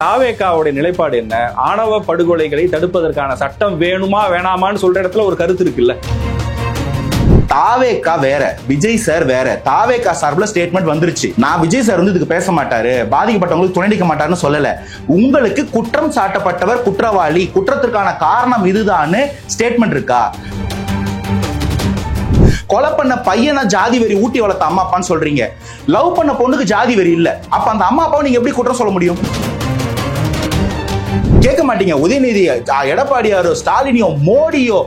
தாவேகாவுடைய நிலைப்பாடு என்ன? ஆணவ படுகொலைகளை தடுப்பதற்கான சட்டம் வேணுமா வேணாமான்னு சொல்ற இடத்துல ஒரு கருத்து இருக்குல்ல. தாவேகா வேற, விஜய் சார் வேற. தாவேகா சார்பில் ஸ்டேட்மெண்ட் வந்துருச்சு. நான் விஜய் சார் வந்து இதுக்கு பேச மாட்டாரு, பாதிக்கப்பட்டவங்களுக்கு துணை நிற்க மாட்டாருன்னு சொல்லல. உங்களுக்கு குற்றம் சாட்டப்பட்டவர் குற்றவாளி, குற்றத்திற்கான காரணம் இதுதான்னு ஸ்டேட்மெண்ட் இருக்கா? கொலை பண்ண பையனை ஜாதி வெறி ஊட்டி வளர்த்த அம்மா அப்பான்னு சொல்றீங்க. லவ் பண்ண பொண்ணுக்கு ஜாதி வெறி இல்ல, அப்ப அந்த அம்மா அப்பாவை நீங்க எப்படி குற்றம் சொல்ல முடியும்? கேட்க மாட்டீங்க. உதயநிதி, எடப்பாடியாரோ, ஸ்டாலினியோ, மோடியோ,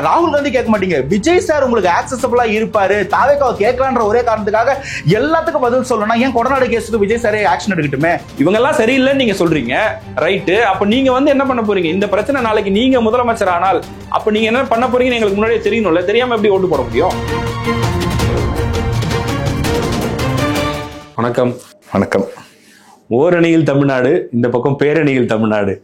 ராகுல் காந்தி கேட்க மாட்டீங்க. விஜய் சார் உங்களுக்கு ஆக்சசபிளா இருப்பாரு, தாவேகாவை கேட்கலான்ற ஒரே காரணத்துக்காக எல்லாத்துக்கும் பதில் சொல்லணும். ஏன் கொடநாடு கேஸுக்கு விஜய் சாரே ஆக்ஷன் எடுக்கட்டுமே? இவங்க எல்லாம் சரியில்லைன்னு நீங்க சொல்றீங்க, ரைட்டு. அப்ப நீங்க வந்து என்ன பண்ண போறீங்க? இந்த பிரச்சனை நாளைக்கு நீங்க முதலமைச்சர் ஆனால் அப்ப நீங்க என்ன பண்ண போறீங்கன்னு எங்களுக்கு முன்னாடியே தெரியணும்ல. தெரியாம எப்படி ஓட்டு போட முடியும்? வணக்கம். வணக்கம். ஓரணியில் தமிழ்நாடு, இந்த பக்கம் பேரணியில் தமிழ்நாடு.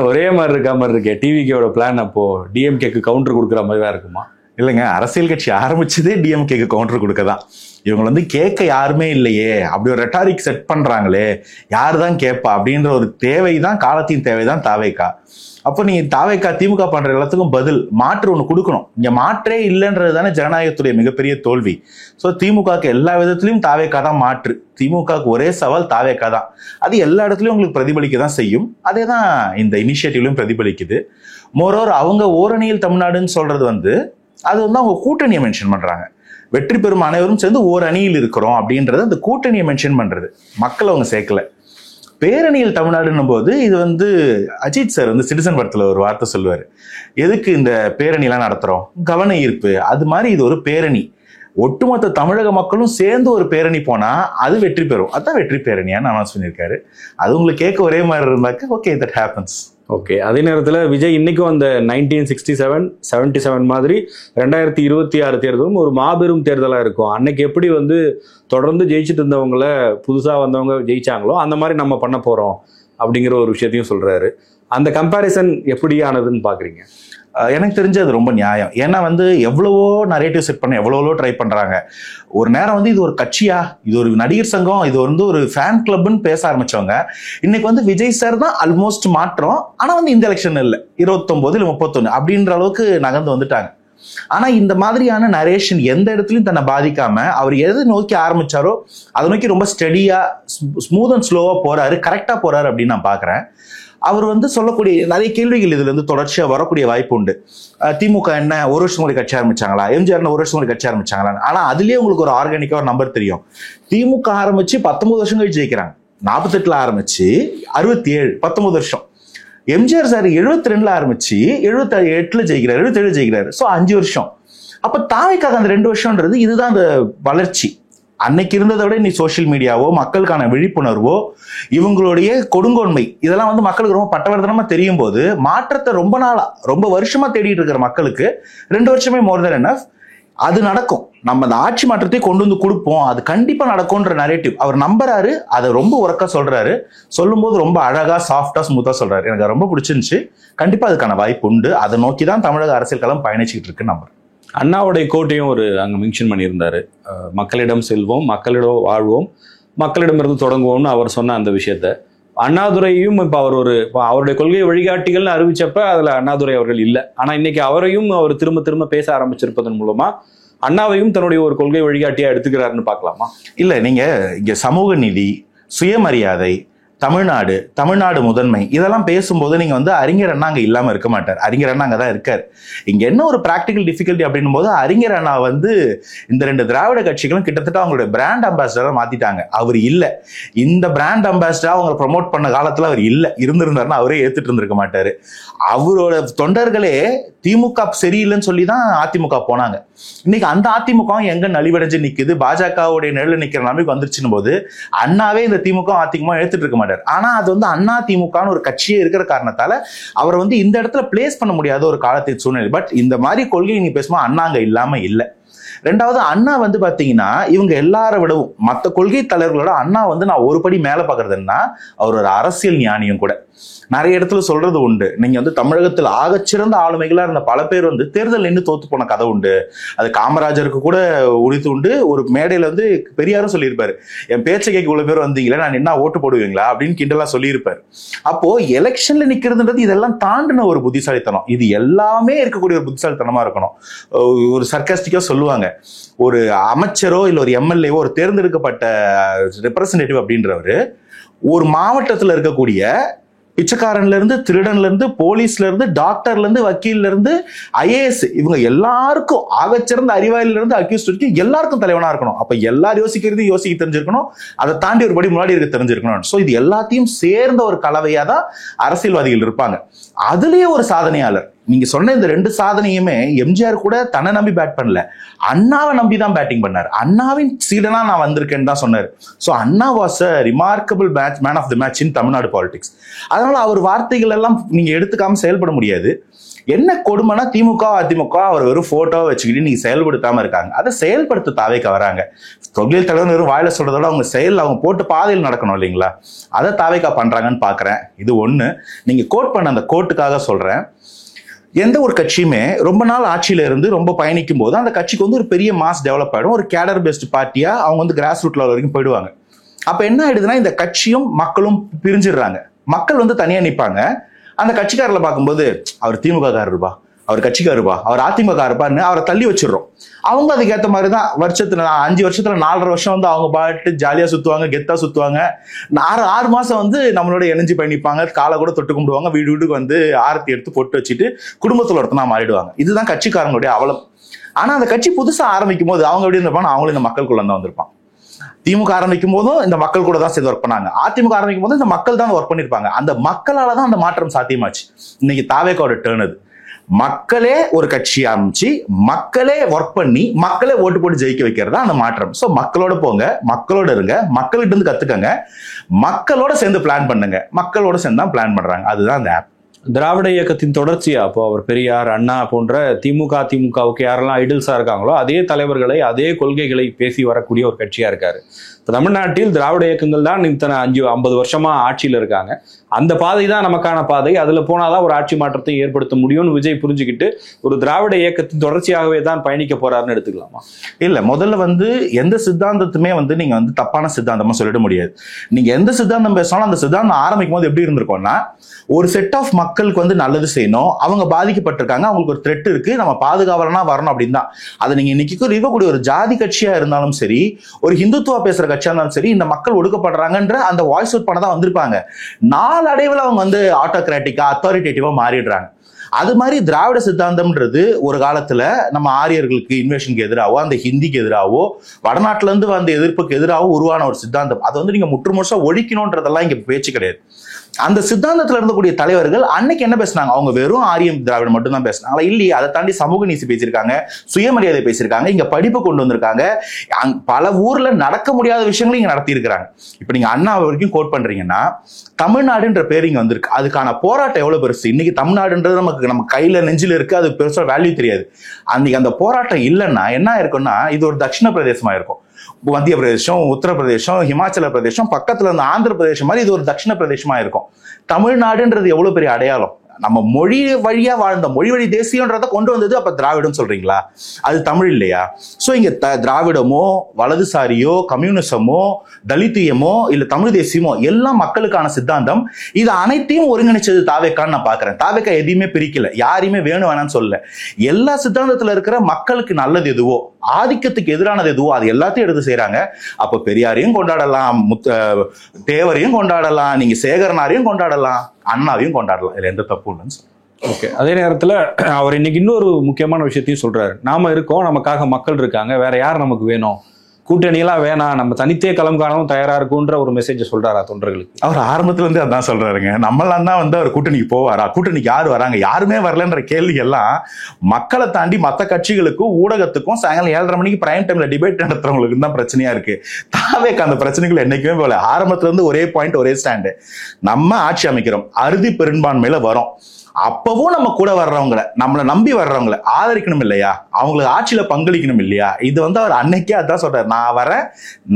ஒரே மாதிரி இருக்கா மாதிரி இருக்கே. டிவிகேவோட பிளான் அப்போ டிஎம்கேக்கு கவுண்டர் கொடுக்குற மாதிரி தான் இருக்குமா? இல்லைங்க, அரசியல் கட்சி ஆரம்பிச்சதே டிஎம்கேக்கு கவுண்டர் கொடுக்க தான். இவங்க வந்து கேட்க யாருமே இல்லையே, அப்படி ஒரு ரெட்டாரிக் செட் பண்றாங்களே, யாரு தான் கேட்பா அப்படின்ற ஒரு தேவைதான், காலத்தின் தேவைதான் தாவேகா. அப்போ நீ தாவேகா திமுக பண்ற எல்லாத்துக்கும் பதில் மாற்று ஒண்ணு கொடுக்கணும். இங்க மாற்றே இல்லைன்றது தானே ஜனநாயகத்துடைய மிகப்பெரிய தோல்வி. ஸோ திமுகக்கு எல்லா விதத்திலையும் தாவேகா தான் மாற்று. திமுகக்கு ஒரே சவால் தாவேகா தான். அது எல்லா இடத்துலயும் உங்களுக்கு பிரதிபலிக்க தான் செய்யும். அதே தான் இந்த இனிஷியேட்டிவ்லையும் பிரதிபலிக்குது. மோரோவர் அவங்க ஓரணியில் தமிழ்நாடுன்னு சொல்றது வந்து அது வந்து அவங்க கூட்டணியை மென்ஷன் பண்றாங்க. வெற்றி பெறும் அனைவரும் சேர்ந்து ஓர் அணியில் இருக்கிறோம் அப்படின்றது அந்த கூட்டணியை மென்ஷன் பண்றது. மக்கள் அவங்க சேர்க்கல. பேரணியில் தமிழ்நாடுன்னும் போது இது வந்து அஜித் சார் வந்து சிட்டிசன் படத்துல ஒரு வார்த்தை சொல்லுவாரு, எதுக்கு இந்த பேரணிலாம் நடத்துறோம், கவன ஈர்ப்பு. அது மாதிரி இது ஒரு பேரணி. ஒட்டுமொத்த தமிழக மக்களும் சேர்ந்து ஒரு பேரணி போனா அது வெற்றி பெறும். அதான் வெற்றி பேரணியான்னு அனௌன்ஸ் பண்ணியிருக்காரு. அது உங்களுக்கு கேட்க ஒரே மாதிரி இருந்தாக்க ஓகே, தட் ஹேப்பன்ஸ். ஓகே. அதே நேரத்தில் விஜய் இன்னைக்கும் அந்த 1967, 77 மாதிரி 2026 தேர்தலும் ஒரு மாபெரும் தேர்தலாக இருக்கும். அன்னைக்கு எப்படி வந்து தொடர்ந்து ஜெயிச்சுட்டு இருந்தவங்கள புதுசாக வந்தவங்க ஜெயிச்சாங்களோ அந்த மாதிரி நம்ம பண்ண போகிறோம் அப்படிங்கிற ஒரு விஷயத்தையும் சொல்கிறாரு. அந்த கம்பேரிசன் எப்படி ஆனதுன்னு பார்க்குறீங்க? எனக்கு தெரிஞ்சு அது ரொம்ப நியாயம். ஏன்னா வந்து எவ்வளவோ நரேட்டிவ் செட் பண்ண எவ்வளவோ ட்ரை பண்றாங்க. ஒரு நேரம் வந்து இது ஒரு கட்சியா, இது ஒரு நடிகர் சங்கம், இது வந்து ஒரு ஃபேன் கிளப்னு பேச ஆரம்பிச்சவங்க இன்னைக்கு வந்து விஜய் சார் தான் ஆல்மோஸ்ட் மாற்றம். ஆனா வந்து இந்த எலெக்ஷன் இல்லை, 29 இல்லை 31 அப்படின்ற அளவுக்கு நகர்ந்து வந்துட்டாங்க. ஆனா இந்த மாதிரியான நரேஷன் எந்த இடத்துலயும் தன்னை பாதிக்காம அவர் எதை நோக்கி ஆரம்பிச்சாரோ அதை நோக்கி ரொம்ப ஸ்டெடியா, ஸ்மூத் அண்ட் ஸ்லோவா போறாரு, கரெக்டா போறாரு அப்படின்னு நான் பாக்குறேன். அவர் வந்து சொல்லக்கூடிய நிறைய கேள்விகள் இதுல இருந்து தொடர்ச்சியா வரக்கூடிய வாய்ப்பு உண்டு. திமுக என்ன ஒரு வருஷம் முறை கட்சி ஆரம்பிச்சாங்களா, எம்ஜிஆர் ஒரு வருஷம் முறை கட்சி ஆரம்பிச்சாங்களா? ஆனா அதுலயே உங்களுக்கு ஒரு ஆர்கானிக்கா ஒரு நம்பர் தெரியும். திமுக ஆரம்பிச்சு 19 வருஷம் கழிச்சு ஜெயிக்கிறாங்க. 48 ஆரம்பிச்சு 67, 19 வருஷம். எம்ஜிஆர் சார் 72 ஆரம்பிச்சு 78 ஜெயிக்கிறாரு, 77 ஜெயிக்கிறாரு. ஸோ 5 வருஷம். அப்ப தாவேக்காக அந்த 2 வருஷம்ன்றது இதுதான் அந்த வளர்ச்சி. அன்னைக்கு இருந்ததை விட இன்னைக்கு சோசியல் மீடியாவோ, மக்களுக்கான விழிப்புணர்வோ, இவங்களுடைய கொடுங்கோன்மை இதெல்லாம் வந்து மக்களுக்கு ரொம்ப பட்டவர்த்தனமா தெரியும் போது மாற்றத்தை ரொம்ப நாளா, ரொம்ப வருஷமா தேடிட்டு இருக்கிற மக்களுக்கு 2 வருஷமே மோர் தென் எனஃப். அது நடக்கும். நம்ம அந்த ஆட்சி மாற்றத்தை கொண்டு வந்து கொடுப்போம், அது கண்டிப்பா நடக்கும்ன்ற நரேட்டிவ் அவர் நம்புறாரு. அதை ரொம்ப உரக்கா சொல்றாரு. சொல்லும் போது ரொம்ப அழகா, சாஃப்டா, ஸ்மூத்தா சொல்றாரு. எனக்கு ரொம்ப பிடிச்சிருந்துச்சு. கண்டிப்பா அதுக்கான வாய்ப்பு உண்டு. அதை நோக்கி தான் தமிழக அரசியல் களம் பயணிச்சுட்டு இருக்கு நம்புறேன். அண்ணாவுடைய கோட்டையும் ஒரு அங்கே மென்ஷன் பண்ணியிருந்தாரு. மக்களிடம் செல்வோம், மக்களிடம் வாழ்வோம், மக்களிடமிருந்து தொடங்குவோம்னு அவர் சொன்ன அந்த விஷயத்த அண்ணாதுரையும் இப்போ அவர் அவருடைய கொள்கை வழிகாட்டிகள்னு அறிவிச்சப்ப அதில் அண்ணாதுரை அவர்கள் இல்லை. ஆனால் இன்னைக்கு அவரையும் அவர் திரும்ப திரும்ப பேச ஆரம்பிச்சிருப்பதன் மூலமா அண்ணாவையும் தன்னுடைய ஒரு கொள்கை வழிகாட்டியா எடுத்துக்கிறாருன்னு பார்க்கலாமா? இல்லை, நீங்க இங்க சமூக நீதி, சுயமரியாதை, தமிழ்நாடு, தமிழ்நாடு முதன்மை இதெல்லாம் பேசும்போது நீங்க வந்து அறிஞர் அண்ணா அங்க இல்லாம இருக்க மாட்டார். அறிஞர் அண்ணா அங்கதான் இருக்காரு. இங்க என்ன ஒரு பிராக்டிகல் டிஃபிகல்ட்டி அப்படின்னும் போது அறிஞர் அண்ணா வந்து இந்த 2 திராவிட கட்சிகளும் கிட்டத்தட்ட அவங்களுடைய பிராண்ட் அம்பாசிடரா மாத்திட்டாங்க. அவர் இல்ல, இந்த பிராண்ட் அம்பாசிடரா அவங்க ப்ரொமோட் பண்ண காலத்துல அவர் இல்ல. இருந்திருந்தாருன்னா அவரே ஏத்துட்டு இருந்திருக்க மாட்டாரு. அவரோட தொண்டர்களே திமுக சரியில்லைன்னு சொல்லிதான் அதிமுக போனாங்க. இன்னைக்கு அந்த அதிமுக எங்க நலிவடைஞ்சு நிக்குது, பாஜகவுடைய நிழல் நிக்கிற நிலைமைக்கு வந்துருச்சுன்னு போது அண்ணாவே இந்த திமுக அதிமுக எடுத்துட்டு இருக்க மாட்டார். ஆனா அது வந்து அண்ணா திமுகன்னு ஒரு கட்சியே இருக்கிற காரணத்தால அவரை வந்து இந்த இடத்துல பிளேஸ் பண்ண முடியாத ஒரு காலத்தின் சூழ்நிலை. பட் இந்த மாதிரி கொள்கை நீ பேசுமா அண்ணா அங்க இல்லாம இல்லை. ரெண்டாவது அண்ணா வந்து பாத்தீங்கன்னா இவங்க எல்லார விடவும் மற்ற கொள்கை தலைவர்களோட அண்ணா வந்து நான் ஒரு படி மேல பாக்குறதுன்னா அவர் ஒரு அரசியல் ஞானியும் கூட. நிறைய இடத்துல சொல்றது உண்டு, நீங்க வந்து தமிழகத்தில் ஆகச்சிறந்த ஆளுமைகளா இருந்த பல பேர் வந்து தேர்தல் நின்று தோத்து போன கதை உண்டு. அது காமராஜருக்கு கூட உரித்து உண்டு. ஒரு மேடையில வந்து பெரியாரும் சொல்லியிருப்பாரு, என் பேச்சை கேட்க இவ்வளவு பேர் வந்தீங்களா, நான் என்ன ஓட்டு போடுவீங்களா அப்படின்னு கிண்டலா சொல்லியிருப்பாரு. அப்போ எலெக்ஷன்ல நிக்கிறதுன்றது இதெல்லாம் தாண்டின ஒரு புத்திசாலித்தனம். இது எல்லாமே இருக்கக்கூடிய ஒரு புத்திசாலித்தனமா இருக்கணும். ஒரு சர்க்காஸ்டிக்கா சொல்லுவாங்க, ஒரு அமைச்சரோ இல்ல ஒரு எம்எல்ஏவோ ஒரு தேர்ந்தெடுக்கப்பட்ட ரெப்ரசன்டேட்டிவ் அப்படின்றவரு ஒரு மாவட்டத்தில் இருக்கக்கூடிய பிச்சைக்காரன்ல இருந்து திருடன்ல இருந்து போலீஸ்ல இருந்து டாக்டர்ல இருந்து வக்கீல்ல இருந்து ஐஏஎஸ் இவங்க எல்லாருக்கும் ஆகச்சிறந்த அறிவாளில இருந்து அக்யூஸ்ட் வரைக்கும் எல்லாருக்கும் தலைவனா இருக்கணும். அப்ப எல்லாரும் யோசிக்கிறது யோசிக்க தெரிஞ்சிருக்கணும், அதை தாண்டி ஒரு படி முன்னாடி இருக்க தெரிஞ்சிருக்கணும். சோ இது எல்லாத்தையும் சேர்ந்த ஒரு கலவையா தான் அரசியல்வாதிகள் இருப்பாங்க. அதுலயே ஒரு சாதனையாளர். நீங்க சொன்ன இந்த 2 சாதனையுமே எம்ஜிஆர் கூட தன்னை நம்பி பேட் பண்ணல, அண்ணாவை நம்பி தான் பேட்டிங் பண்ணார். அண்ணாவின் சீடனா நான் வந்திருக்கேன்னு தான் சொன்னார். So Anna was a remarkable man of the match in Tamil Nadu politics. அதனால அவர் வார்த்தைகள் எல்லாம் நீங்க எடுத்துக்காம செயல்பட முடியாது. என்ன கொடுமைனா திமுக அதிமுக அவர் வெறும் போட்டோவை வச்சுக்கிட்டு நீங்க செயல்படுத்தாம இருக்காங்க. அதை செயல்படுத்த தாவேக்க வராங்க. தொழில் தலைவர் வெறும் வாயில சொல்றதோட அவங்க செயல் அவங்க போட்டு பாதையில் நடக்கணும் இல்லைங்களா, அதை தாவேக்கா பண்றாங்கன்னு பாக்குறேன். இது ஒண்ணு. நீங்க கோட் பண்ண அந்த கோட்டுக்காக சொல்றேன், எந்த ஒரு கட்சியுமே ரொம்ப நாள் ஆட்சியில இருந்து ரொம்ப பயணிக்கும் போது அந்த கட்சிக்கு வந்து ஒரு பெரிய மாஸ் டெவலப் ஆயிடும். ஒரு கேடர் பேஸ்ட் பார்ட்டியா அவங்க வந்து கிராஸ் ரூட் லெவல் வரைக்கும் போயிடுவாங்க. அப்ப என்ன ஆயிடுதுன்னா இந்த கட்சியும் மக்களும் பிரிஞ்சிடுறாங்க. மக்கள் வந்து தனியா நிற்பாங்க. அந்த கட்சிக்காரர்ல பார்க்கும்போது அவர் திமுக காரருப்பா, அவர் கட்சிக்காருப்பா, அவர் அதிமுக இருப்பான்னு அவரை தள்ளி வச்சிடறோம். அவங்க அதுக்கேற்ற மாதிரி தான் வருஷத்துல 5 வருஷத்துல 4.5 வருஷம் வந்து அவங்க பாட்டு ஜாலியா சுத்துவாங்க, கெத்தா சுத்துவாங்க. 6 மாசம் வந்து நம்மளோட இணைஞ்சு பண்ணிப்பாங்க, காலை கூட தொட்டு கும்பிடுவாங்க, வீடு வீட்டுக்கு வந்து ஆரத்தி எடுத்து பொட்டு வச்சுட்டு குடும்பத்துல ஒருத்தனா மாறிடுவாங்க. இதுதான் கட்சிக்காரங்களுடைய அவலம். ஆனா அந்த கட்சி புதுசா ஆரம்பிக்கும் போது அவங்க எப்படி இருந்திருப்பாங்க, அவங்களும் இந்த மக்களுக்குள்ள தான் வந்திருப்பான். திமுக ஆரம்பிக்கும் போதும் இந்த மக்கள் கூட தான் சேர்ந்து ஒர்க் பண்ணாங்க. அதிமுக ஆரம்பிக்கும் போது இந்த மக்கள் தான் ஒர்க் பண்ணிருப்பாங்க. அந்த மக்களால தான் அந்த மாற்றம் சாத்தியமாச்சு. இன்னைக்கு தாவேக்காவோட டேர்ன் அது. மக்களே ஒரு கட்சி ஆரம்பிச்சு மக்களே ஒர்க் பண்ணி மக்களே ஓட்டு போட்டு ஜெயிக்க வைக்கிறது தான் அந்த மாற்றம். சோ மக்களோட போங்க, மக்களோட இருங்க, மக்கள்கிட்ட இருந்து கத்துக்கங்க, மக்களோட சேர்ந்து பிளான் பண்ணுங்க. மக்களோட சேர்ந்து தான் பிளான் பண்றாங்க. அதுதான் அந்த ஆப். திராவிட இயக்கத்தின் தொடர்ச்சியா அப்போ அவர் பெரியார் அண்ணா போன்ற திமுகவுக்கு யாரெல்லாம் ஐடல்ஸா இருக்காங்களோ அதே தலைவர்களை அதே கொள்கைகளை பேசி வரக்கூடிய ஒரு கட்சியா இருக்காரு. இப்போ தமிழ்நாட்டில் திராவிட இயக்கங்கள் தான் இத்தனை 50 வருஷமா ஆட்சியில் இருக்காங்க. அந்த பாதை தான் நமக்கான பாதை, அதுல போனாதான் ஒரு ஆட்சி மாற்றத்தை ஏற்படுத்த முடியும்னு விஜய் புரிஞ்சுக்கிட்டு ஒரு திராவிட இயக்கத்தின் தொடர்ச்சியாகவே தான் பயணிக்க போறாருன்னு எடுத்துக்கலாமா? இல்ல, முதல்ல வந்து எந்த சித்தாந்தத்துமே வந்து நீங்க வந்து தப்பான சித்தாந்தமா சொல்லிட முடியாது. நீங்க எந்த சித்தாந்தம் பேசினாலும் அந்த சித்தாந்தம் ஆரம்பிக்கும் போது எப்படி இருந்திருக்கோம்னா, ஒரு செட் ஆஃப் மக்களுக்கு வந்து நல்லது செய்யணும், அவங்க பாதிக்கப்பட்டிருக்காங்க, அவங்களுக்கு ஒரு த்ரெட் இருக்கு, நம்ம பாதுகாவலனா வரணும் அப்படின்னு தான். அதை நீங்க இன்னைக்கு இருக்கக்கூடிய ஒரு ஜாதி கட்சியா இருந்தாலும் சரி, ஒரு ஹிந்துத்துவா பேசுற கட்சியா இருந்தாலும் சரி, இந்த மக்கள் ஒடுக்கப்படுறாங்கன்ற அந்த வாய்ஸ் அவுட் பண்ண தான் வந்திருப்பாங்க. நாளடைவில் அவங்க வந்து ஆட்டோகிராட்டிக்கா அத்தாரிட்டேட்டிவா மாறிடுறாங்க. அது மாதிரி திராவிட சித்தாந்தம்ன்றது ஒரு காலத்துல நம்ம ஆரியர்களுக்கு இன்வேஷனுக்கு எதிராகவோ அந்த ஹிந்திக்கு எதிராகவோ வடநாட்டுல இருந்து வந்த எதிர்ப்புக்கு எதிராகவோ உருவான ஒரு சித்தாந்தம். அதை வந்து நீங்க முற்றுமுழுசா ஒழிக்கணும்ன்றதெல்லாம் இங்க பேச்சு கிடையாது. அந்த சித்தாந்தத்துல இருந்தக்கூடிய தலைவர்கள் அன்னைக்கு என்ன பேசினாங்க, அவங்க வெறும் ஆரியம் திராவிடம் மட்டும் தான் பேசினாங்க இல்லையே. அதை தாண்டி சமூக நீதி பேசியிருக்காங்க, சுயமரியாதை பேசியிருக்காங்க, இங்க படிப்பு கொண்டு வந்திருக்காங்க, பல ஊர்ல நடக்க முடியாத விஷயங்களும் இங்க நடத்தி இருக்கிறாங்க. இப்ப நீங்க அண்ணா வரைக்கும் கோட் பண்றீங்கன்னா, தமிழ்நாடுன்ற பேர் இங்க வந்திருக்கு. அதுக்கான போராட்டம் எவ்வளவு பெருசு. இன்னைக்கு தமிழ்நாடுன்றது நம்ம கையில நெஞ்சில இருக்கு, அது பெருசா வேல்யூ தெரியாது. அன்னைக்கு அந்த போராட்டம் இல்லைன்னா என்ன இருக்கும்னா, இது ஒரு தட்சிண பிரதேசமா இருக்கும். மத்திய பிரதேசம், உத்தரப்பிரதேசம், ஹிமாச்சல பிரதேசம், பக்கத்துல இருந்து ஆந்திர பிரதேசம் மாதிரி இது ஒரு தட்சிண பிரதேசமா இருக்கும். தமிழ்நாடுன்றது எவ்வளவு பெரிய அடையாளம். நம்ம மொழி வழியா வாழ்ந்த மொழி வழி தேசியன்றதை கொண்டு வந்தது அப்ப திராவிடம் சொல்றீங்களா? அது தமிழ் இல்லையா? சோ இங்க திராவிடமோ வலதுசாரியோ கம்யூனிசமோ தலித்தியமோ இல்ல தமிழ் தேசியமோ எல்லாம் மக்களுக்கான சித்தாந்தம். இது அனைத்தையும் ஒருங்கிணைச்சது தாவேக்கான்னு நான் பாக்குறேன். தாவேக்கா எதையுமே பிரிக்கல, யாரையுமே வேணும் வேணாம்னு சொல்லல. எல்லா சித்தாந்தத்துல இருக்கிற மக்களுக்கு நல்லது எதுவோ, ஆதிக்கத்துக்கு எதிரானது எதுவோ அது எல்லாத்தையும் எடுத்து செய்யறாங்க. அப்ப பெரியாரையும் கொண்டாடலாம், தேவரையும் கொண்டாடலாம், நீங்க சேகரனாரையும் கொண்டாடலாம், அண்ணாவையும் கொண்டாடலாம். இதுல எந்த தப்பு இல்லைன்னு சொல்றேன். ஓகே. அதே நேரத்துல அவர் இன்னைக்கு இன்னொரு முக்கியமான விஷயத்தையும் சொல்றாரு. நாம இருக்கோம், நமக்காக மக்கள் இருக்காங்க, வேற யார் நமக்கு வேணும், கூட்டணியெல்லாம் வேணாம், நம்ம தனித்தே களம் காணவும் தயாரா இருக்குன்ற ஒரு மெசேஜ் சொல்றாரா தொண்டர்களுக்கு? அவர் ஆரம்பத்துல இருந்து அதான் சொல்றாருங்க. நம்மளாம் தான் வந்து அவர் கூட்டணிக்கு போவாரா, கூட்டணிக்கு யாரு வராங்க, யாருமே வரலன்ற கேள்வி எல்லாம் மக்களை தாண்டி மற்ற கட்சிகளுக்கும் ஊடகத்துக்கும் சாயங்காலம் 7:30 மணிக்கு பிரைம் டைம்ல டிபேட் நடத்துறவங்களுக்கு தான் பிரச்சனையா இருக்கு. தாவேக்கு அந்த பிரச்சனைகள் என்னைக்குமே போல. ஆரம்பத்துல இருந்து ஒரே பாயிண்ட், ஒரே ஸ்டாண்டு. நம்ம ஆட்சி அமைக்கிறோம், அறுதி பெரும்பான்மையில வரோம், அப்பவும் நம்ம கூட வர்றவங்களை, நம்மளை நம்பி வர்றவங்களை ஆதரிக்கணும் இல்லையா, அவங்களுக்கு ஆட்சியில பங்களிக்கணும் இல்லையா. இது வந்து அவர் அன்னைக்கே அதான் சொல்றாரு, நான் வரேன்,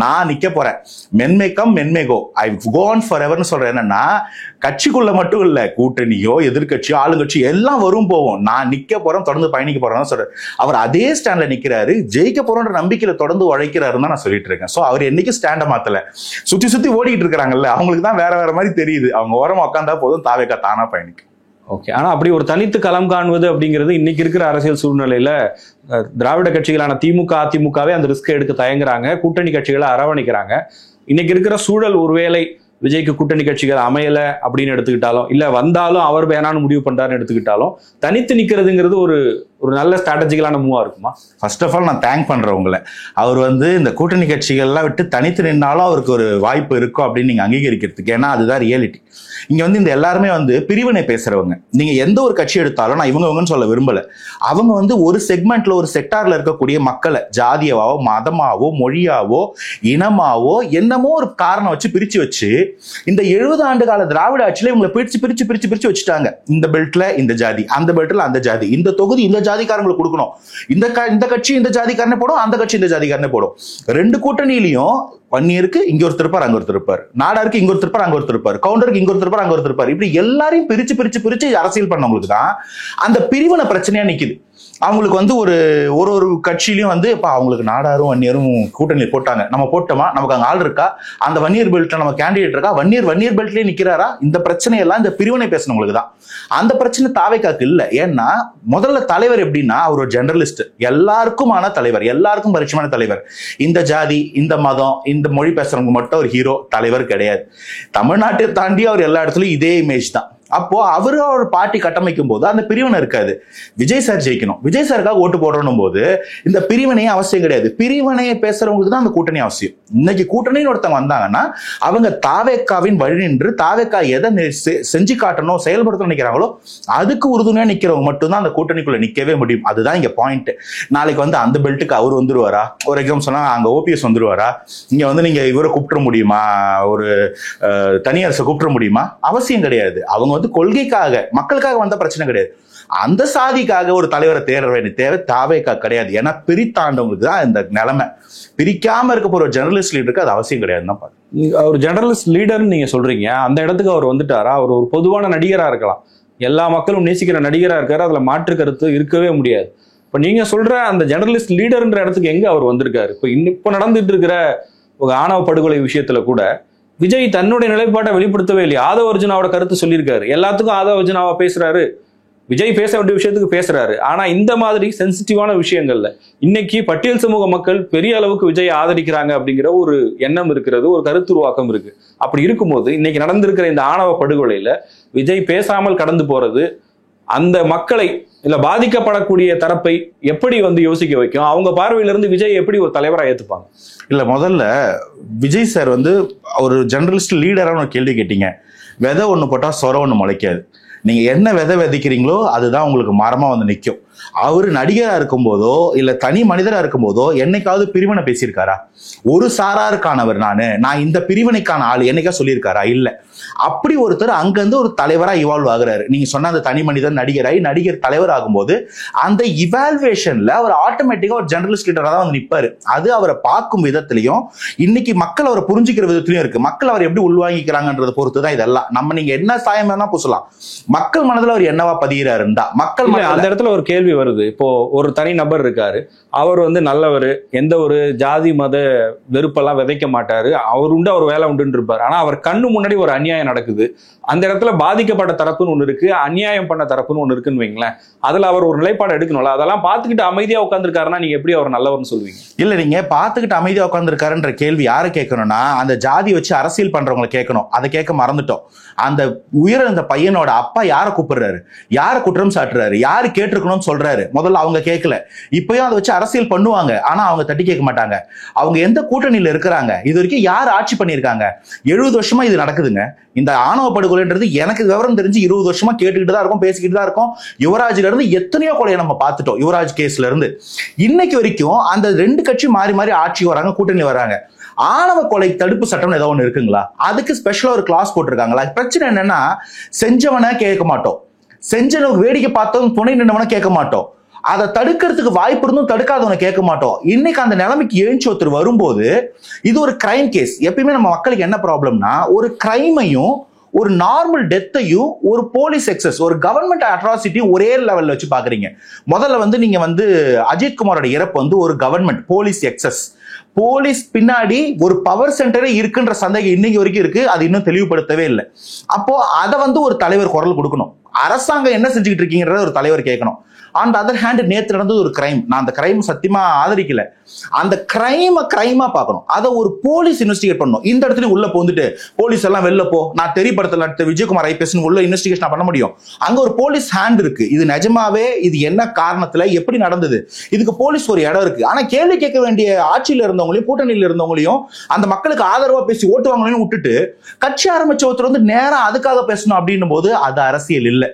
நான் நிக்க போறேன், men may come men may go, I go on for எவர்னு சொல்றேன். என்னன்னா கட்சிக்குள்ள மட்டும் இல்ல, கூட்டணியோ எதிர்கட்சியோ ஆளுங்கட்சி எல்லாம் வரும் போவோம், நான் நிக்க போறேன், தொடர்ந்து பயணிக்க போறேன்னு சொல்றாரு. அவர் அதே ஸ்டாண்ட்ல நிக்கிறாரு, ஜெயிக்க போறோன்ற நம்பிக்கையில தொடர்ந்து உழைக்கிறாருன்னு நான் சொல்லிட்டு இருக்கேன். சோ அவர் என்னைக்கும் ஸ்டாண்ட மாத்தல. சுத்தி சுத்தி ஓடிட்டு இருக்காங்கல்ல, அவங்களுக்கு தான் வேற வேற மாதிரி தெரியுது. அவங்க ஓரமா உட்காந்தா போதும், தாவேக்கா தானா பயணிக்கும். ஓகே. ஆனா அப்படி ஒரு தனித்து களம் காணுவது அப்படிங்கிறது இன்னைக்கு இருக்கிற அரசியல் சூழ்நிலையில திராவிட கட்சிகளான திமுக அதிமுகவே அந்த ரிஸ்க் எடுக்க தயங்குறாங்க, கூட்டணி கட்சிகளை அரவணைக்கிறாங்க. இன்னைக்கு இருக்கிற சூழல் ஒருவேளை விஜய்க்கு கூட்டணி கட்சிகள் அமையல அப்படின்னு எடுத்துக்கிட்டாலும், இல்ல வந்தாலும் அவர் வேணான்னு முடிவு பண்றாருன்னு எடுத்துக்கிட்டாலும், தனித்து நிக்கிறதுங்கிறது ஒரு ஒரு நல்ல ஸ்ட்ராட்டஜிக்கலான மூவா இருக்குமா? ஃபர்ஸ்ட் ஆஃப் ஆல் நான் தேங்க் பண்றேன் உங்களை. அவர் வந்து இந்த கூட்டணி கட்சிகள்லாம் விட்டு தனித்து நின்னாலும் அவருக்கு ஒரு வாய்ப்பு இருக்கும் அப்படின்னு நீங்க அங்கீகரிக்கிறதுக்கு. ஏன்னா அதுதான் ரியாலிட்டி. இங்க வந்து இந்த எல்லாருமே வந்து பிரிவினை பேசுறவங்க. நீங்க எந்த ஒரு கட்சி எடுத்தாலும் நான் இவங்கன்னு சொல்ல விரும்பல. அவங்க வந்து ஒரு செக்மெண்ட்ல ஒரு செக்டார்ல இருக்கக்கூடிய மக்களை ஜாதியாவோ மதமாவோ மொழியாவோ இனமாவோ என்னமோ ஒரு காரணம் வச்சு பிரிச்சு வச்சு இந்த 70 ஆண்டு கால திராவிட ஆட்சியில இவங்களை பிரிச்சு பிரிச்சு பிரிச்சு பிரிச்சு வச்சுட்டாங்க. இந்த பெல்ட்ல இந்த ஜாதி, அந்த பெல்ட்ல அந்த ஜாதி, இந்த தொகுதி இந்த ஜாதிக்காரங்களுக்கு கொடுக்கணும், இந்த கட்சி இந்த ஜாதிக்காரனே போடும், அந்த கட்சி இந்த ஜாதிக்காரனே போடும். ரெண்டு கூட்டணியிலையும் வன்னியருக்கு இங்க ஒருத்தர் இருப்பார், அங்க ஒருத்தர் இருப்பார், நாடாருக்கு இங்க ஒருத்தர் இருப்பார், அங்க ஒருத்தர் இருப்பார், கவுண்டருக்கு இங்க ஒருத்தர் இருப்பார், அங்க ஒருத்தர் இருப்பார். இப்படி எல்லாரையும் பிரிச்சு பிரிச்சு பிரிச்சு அரசியல் பண்ணவங்களுக்கு தான் அந்த பிரிவினை பிரச்சனையா நிக்குது. அவங்களுக்கு வந்து ஒரு ஒரு கட்சியிலையும் வந்து இப்ப அவங்களுக்கு நாடாரும் வன்னியரும் கூட்டணி போட்டாங்க, நம்ம போட்டோமா, நமக்கு அங்க ஆள் இருக்கா, அந்த வன்னியர் பெல்ட்ல நம்ம கேண்டிடேட் இருக்கா, வன்னியர் பெல்ட்லயே நிக்கிறாரா, இந்த பிரச்சனை எல்லாம் இந்த பிரிவினை பேசினவங்களுக்கு தான். அந்த பிரச்சனை தாவேக்காக்கு இல்ல. ஏன்னா முதல்ல தலைவர் எப்படின்னா அவர் ஒரு ஜெனரலிஸ்ட், எல்லாருக்குமான தலைவர், எல்லாருக்கும் பரிச்சயமான தலைவர். இந்த ஜாதி இந்த மதம் இந்த மொழி பேசுறவங்க மட்டும் ஒரு ஹீரோ தலைவர் கிடையாது. தமிழ்நாட்டை தாண்டி அவர் எல்லா இடத்துலயும் இதே இமேஜ் தான். அப்போ அவரு ஒரு பார்ட்டி கட்டமைக்கும் போது அந்த பிரிவினை இருக்காது. விஜய் சார் ஜெயிக்கணும், விஜய் சாருக்காக ஓட்டு போடணும் போது இந்த பிரிவினையே அவசியம் கிடையாது. பிரிவினையை பேசுறவங்களுக்கு தான் அந்த கூட்டணி அவசியம். இன்னைக்கு கூட்டணின்னு ஒருத்தவங்க வந்தாங்கன்னா அவங்க தாவேக்காவின் வழி நின்று தாவேக்கா எதை செஞ்சு காட்டணும் செயல்படுத்த நினைக்கிறாங்களோ அதுக்கு உறுதுணையா நிக்கிறவங்க மட்டும்தான் அந்த கூட்டணிக்குள்ள நிக்கவே முடியும். அதுதான் இங்க பாயிண்ட். நாளைக்கு வந்து அந்த பெல்ட்டுக்கு அவர் வந்துருவாரா, ஒரு எக்ஸாம்பிள் சொன்னா அங்க ஓபிஎஸ் வந்துருவாரா, இங்க வந்து நீங்க இவரை கூப்பிட முடியுமா, ஒரு தனியரசை கூப்பிட முடியுமா, அவசியம் கிடையாது. அவங்க வந்து கொள்கைக்காக மக்களுக்காக வந்த பிரச்சனை கிடையாது. அந்த சாதிக்காக ஒரு தலைவரை தேட வேண்டிய தேவை தாவேக்கா கிடையாது. ஏன்னா பிரித்தாண்டவங்களுக்கு தான் இந்த நிலைமை. பிரிக்காம இருக்க போற ஒரு ஜெர்னலிஸ்ட் லீடருக்கு அது அவசியம் கிடையாதுன்னு தான் பாருங்க. ஒரு ஜெர்னலிஸ்ட் லீடர்னு நீங்க சொல்றீங்க, அந்த இடத்துக்கு அவர் வந்துட்டாரா? அவர் ஒரு பொதுவான நடிகரா இருக்கலாம், எல்லா மக்களும் நேசிக்கிற நடிகரா இருக்காரு, அதுல மாற்று கருத்து இருக்கவே முடியாது. இப்ப நீங்க சொல்ற அந்த ஜெர்னலிஸ்ட் லீடர்ன்ற இடத்துக்கு எங்க அவர் வந்திருக்காரு? இப்ப நடந்துட்டு இருக்கிற ஒரு ஆணவ படுகொலை விஷயத்துல கூட விஜய் தன்னுடைய நிலைப்பாட்டை வெளிப்படுத்தவே இல்லையா? ஆதவ அர்ஜுனாவோட கருத்து சொல்லியிருக்காரு, எல்லாத்துக்கும் ஆதவ அர்ஜுனாவா பேசுறாரு, விஜய் பேச வேண்டிய விஷயத்துக்கு பேசுறாரு. ஆனா இந்த மாதிரி சென்சிட்டிவான விஷயங்கள்ல இன்னைக்கு பட்டியல் சமூக மக்கள் பெரிய அளவுக்கு விஜய் ஆதரிக்கிறாங்க அப்படிங்கிற ஒரு எண்ணம் இருக்கிறது, ஒரு கருத்துருவாக்கம் இருக்கு. அப்படி இருக்கும்போது இன்னைக்கு நடந்திருக்கிற இந்த ஆணவ படுகொலையில விஜய் பேசாமல் கடந்து போறது அந்த மக்களை இல்ல பாதிக்கப்படக்கூடிய தரப்பை எப்படி வந்து யோசிக்க வைக்கும்? அவங்க பார்வையில இருந்து விஜய் எப்படி ஒரு தலைவராக ஏத்துப்பாங்க? இல்ல முதல்ல விஜய் சார் வந்து ஒரு ஜெர்னலிஸ்ட் லீடரான ஒரு கேள்வி கேட்டீங்க. விதை ஒண்ணு போட்டா சொர ஒண்ணு முளைக்காது. நீங்க என்ன விதை விதைக்கிறீங்களோ அதுதான் உங்களுக்கு மரமா வந்து நிற்கும். அவரு நடிகரா இருக்கும் போதோ இல்ல தனி மனிதரா இருக்கும் போதோ என்னைக்காவது பிரிவினை பேசியிருக்காரா? ஒரு சாராருக்கானவர் நான் இந்த பிரிவினைக்கான ஆள் என்னைக்கா சொல்லியிருக்காரா? இல்ல. அப்படி ஒருத்தர் அங்கிருந்து ஒரு தலைவரா இவால்வ் ஆகுறாரு. நீங்க சொன்ன அந்த தனி மனிதன் நடிகர் தலைவர் ஆகும்போது அந்த இவால்வேஷன்ல அவர் ஆட்டோமேட்டிக்கா ஒரு ஜெர்னலிஸ்ட் லீடரா தான் வந்து நிப்பாரு. அது அவரை பார்க்கும் விதத்திலையும் இன்னைக்கு மக்கள் அவரை புரிஞ்சுக்கிற விதத்திலையும் இருக்கு. மக்கள் அவர் எப்படி உள்வாங்கிக்கிறாங்கன்றத பொறுத்து தான் இதெல்லாம். நம்ம நீங்க என்ன சாயம் வேணா பூசலாம், மக்கள் மனதில் அவர் என்னவா பதிகிறாருந்தா மக்கள் அந்த இடத்துல ஒரு கேள்வி வருது. இப்போ ஒரு தனி நபர் இருக்காரு, அவர் வந்து நல்லவர், எந்த ஒரு ஜாதி மத வெறுப்பெல்லாம் விதைக்க மாட்டாரு, அவர் உண்டு அவர் வேலை உண்டுன்னு இருப்பாரு. ஆனா அவர் கண்ணு முன்னாடி ஒரு அநியாயம் நடக்குது, அந்த இடத்துல பாதிக்கப்பட்ட தரப்புன்னு ஒண்ணு இருக்கு, அநியாயம் பண்ண தரப்புன்னு ஒண்ணு இருக்குன்னு வைங்களேன். அதுல அவர் ஒரு நிலைப்பாடு எடுக்கணும்ல. அதெல்லாம் பார்த்துக்கிட்டு அமைதியா உட்காந்துருக்காருன்னா நீங்க எப்படி அவர் நல்லவர்னு சொல்லுவீங்க? இல்ல, நீங்க பார்த்துக்கிட்டு அமைதியா உட்காந்துருக்காருன்ற கேள்வி யாரை கேட்கணும்னா அந்த ஜாதி வச்சு அரசியல் பண்றவங்களை கேட்கணும். அதை கேட்க மறந்துட்டோம். அந்த உயிரிழந்த பையனோட அப்பா யாரை கூப்பிடுறாரு, யாரை குற்றம் சாட்டுறாரு, யாரு கேட்டிருக்கணும்னு சொல்றாரு, முதல்ல அவங்க கேட்கல. இப்பயும் அதை வச்சு அரசியல் பண்ணுவாங்க, ஆனா அவங்க தட்டி கேட்க மாட்டாங்க. அவங்க எந்த கூட்டணியில இருக்கிறாங்க, இது வரைக்கும் யார் ஆட்சி பண்ணியிருக்காங்க? 70 வருஷமா இது நடக்குதுங்க. இந்த ஆணவ படுகொலைன்றது எனக்கு விவரம் தெரிஞ்சு 20 வருஷமா கேட்டுக்கிட்டு தான் இருக்கும், பேசிக்கிட்டு தான் இருக்கும். யுவராஜ்ல இருந்து எத்தனையோ கொலையை நம்ம பார்த்துட்டோம். யுவராஜ் கேஸ்ல இருந்து இன்னைக்கு வரைக்கும் அந்த ரெண்டு கட்சி மாறி மாறி ஆட்சி வராங்க, கூட்டணி வராங்க. ஆணவ கொலை தடுப்பு சட்டம் ஏதோ ஒன்று இருக்குங்களா? அதுக்கு ஸ்பெஷலா ஒரு கிளாஸ் போட்டிருக்காங்களா? பிரச்சனை என்னன்னா செஞ்சவன கேட்க மாட்டோம், செஞ்சவங்க வேடிக்கை பார்த்தவங்க துணை நின்றவன கேட்க மாட்டோம். அதை தடுக்கிறதுக்கு வாய்ப்பு இருந்தும் தடுக்காதவனை கேட்க மாட்டோம். இன்னைக்கு அந்த நிலைமைக்கு எழுச்சி ஒருத்தர் வரும்போது இது ஒரு கிரைம் கேஸ். எப்பயுமே நம்ம மக்களுக்கு என்ன ப்ராப்ளம்னா, ஒரு கிரைமையும் ஒரு நார்மல் டெத்தையும் ஒரு போலீஸ் எக்ஸஸ், ஒரு கவர்மெண்ட் அட்ராசிட்டியும் ஒரே லெவல்ல வச்சு பாக்குறீங்க. முதல்ல வந்து நீங்க வந்து அஜித் குமாரோட இறப்பு வந்து ஒரு கவர்மெண்ட் போலீஸ் எக்ஸஸ். போலீஸ் பின்னாடி ஒரு பவர் சென்டரே இருக்குன்ற சந்தேகம் இன்னைக்கு வரைக்கும் இருக்கு. அது இன்னும் தெளிவுபடுத்தவே இல்லை. அப்போ அதை வந்து ஒரு தலைவர் குரல் கொடுக்கணும். அரசாங்கம் என்ன செஞ்சுக்கிட்டு இருக்கீங்கன்றத ஒரு தலைவர் கேட்கணும். ஆன் த அதர் ஹேண்ட், நேற்று நடந்தது ஒரு கிரைம். நான் அந்த கிரைம் சத்தியமா ஆதரிக்கல. அந்த கிரைமா பார்க்கணும். அதை ஒரு போலீஸ் இன்வெஸ்டிகேட் பண்ணணும். இந்த இடத்துல உள்ள போந்துட்டு போலீஸ் எல்லாம் வெளில போ, நான் தெரியப்படுத்தல விஜயகுமார் ஐபிஎஸ் உள்ள இன்வெஸ்டிகேஷன் பண்ண முடியும். அங்க ஒரு போலீஸ் ஹேண்ட் இருக்கு. இது நிஜமாவே இது என்ன காரணத்துல எப்படி நடந்தது, இதுக்கு போலீஸ் ஒரு இடம் இருக்கு. ஆனா கேள்வி கேட்க வேண்டிய ஆட்சியில இருந்தவங்களையும் கூட்டணியில இருந்தவங்களையும் அந்த மக்களுக்கு ஆதரவா பேசி ஓட்டு வாங்கலையும் விட்டுட்டு கட்சி ஆரம்பிச்ச ஒருத்தர் வந்து நேரம் அதுக்காக பேசணும் அப்படின்னும் போது அது அரசியல் இல்ல.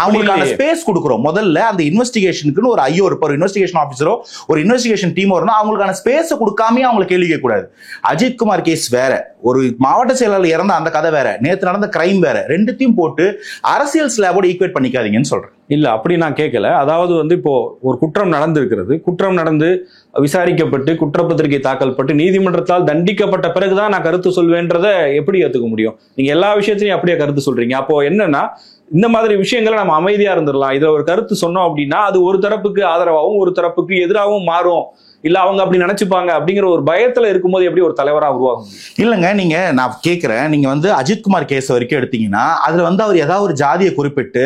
அவங்களுக்கான ஸ்பேஸ் கொடுக்குறோம். முதல்ல அந்த இன்வெஸ்டிகேஷனுக்கு ஒரு ஐயோ இருப்பார், இன்வெஸ்டிகேஷன் ஆஃபீஸரோ ஒரு இன்வெஸ்டிகேஷன் டீம் வரணும். அவங்களுக்கான ஸ்பேஸ் கொடுக்காம அவங்களை கேள்வி கேட்க கூடாது. அஜித் குமார் கேஸ் வேற, ஒரு மாவட்ட செயலாளர் இறந்த அந்த கதை வேற, நேற்று நடந்த கிரைம் வேற. ரெண்டுத்தையும் போட்டு அரசியல் ஸ்லாபோட ஈக்குவேட் பண்ணிக்காதீங்கன்னு சொல்றேன். இல்ல அப்படி நான் கேட்கல. அதாவது வந்து இப்போ ஒரு குற்றம் நடந்திருக்கிறது, குற்றம் நடந்து விசாரிக்கப்பட்டு குற்றப்பத்திரிகை தாக்கல் பட்டு நீதிமன்றத்தால் தண்டிக்கப்பட்ட பிறகுதான் நான் கருத்து சொல்வேன்றதை எப்படி ஏத்துக்க முடியும்? நீங்க எல்லா விஷயத்திலையும் அப்படியே கருத்து சொல்றீங்க. அப்போ என்னன்னா, இந்த மாதிரி விஷயங்களை நம்ம அமைதியா இருந்துடலாம். இதை ஒரு கருத்து சொன்னோம் அப்படின்னா அது ஒரு தரப்புக்கு ஆதரவாகவும் ஒரு தரப்புக்கு எதிராகவும் மாறும், இல்ல அவங்க அப்படி நினைச்சுப்பாங்க அப்படிங்கிற ஒரு பயத்துல இருக்கும்போது எப்படி ஒரு தலைவரா உருவாகும்? இல்லங்க, நீங்க நான் கேட்கிறேன், நீங்க வந்து அஜித்குமார் கேஸ் வரைக்கும் எடுத்தீங்கன்னா அதுல வந்து அவர் ஏதாவது ஒரு ஜாதியை குறிப்பிட்டு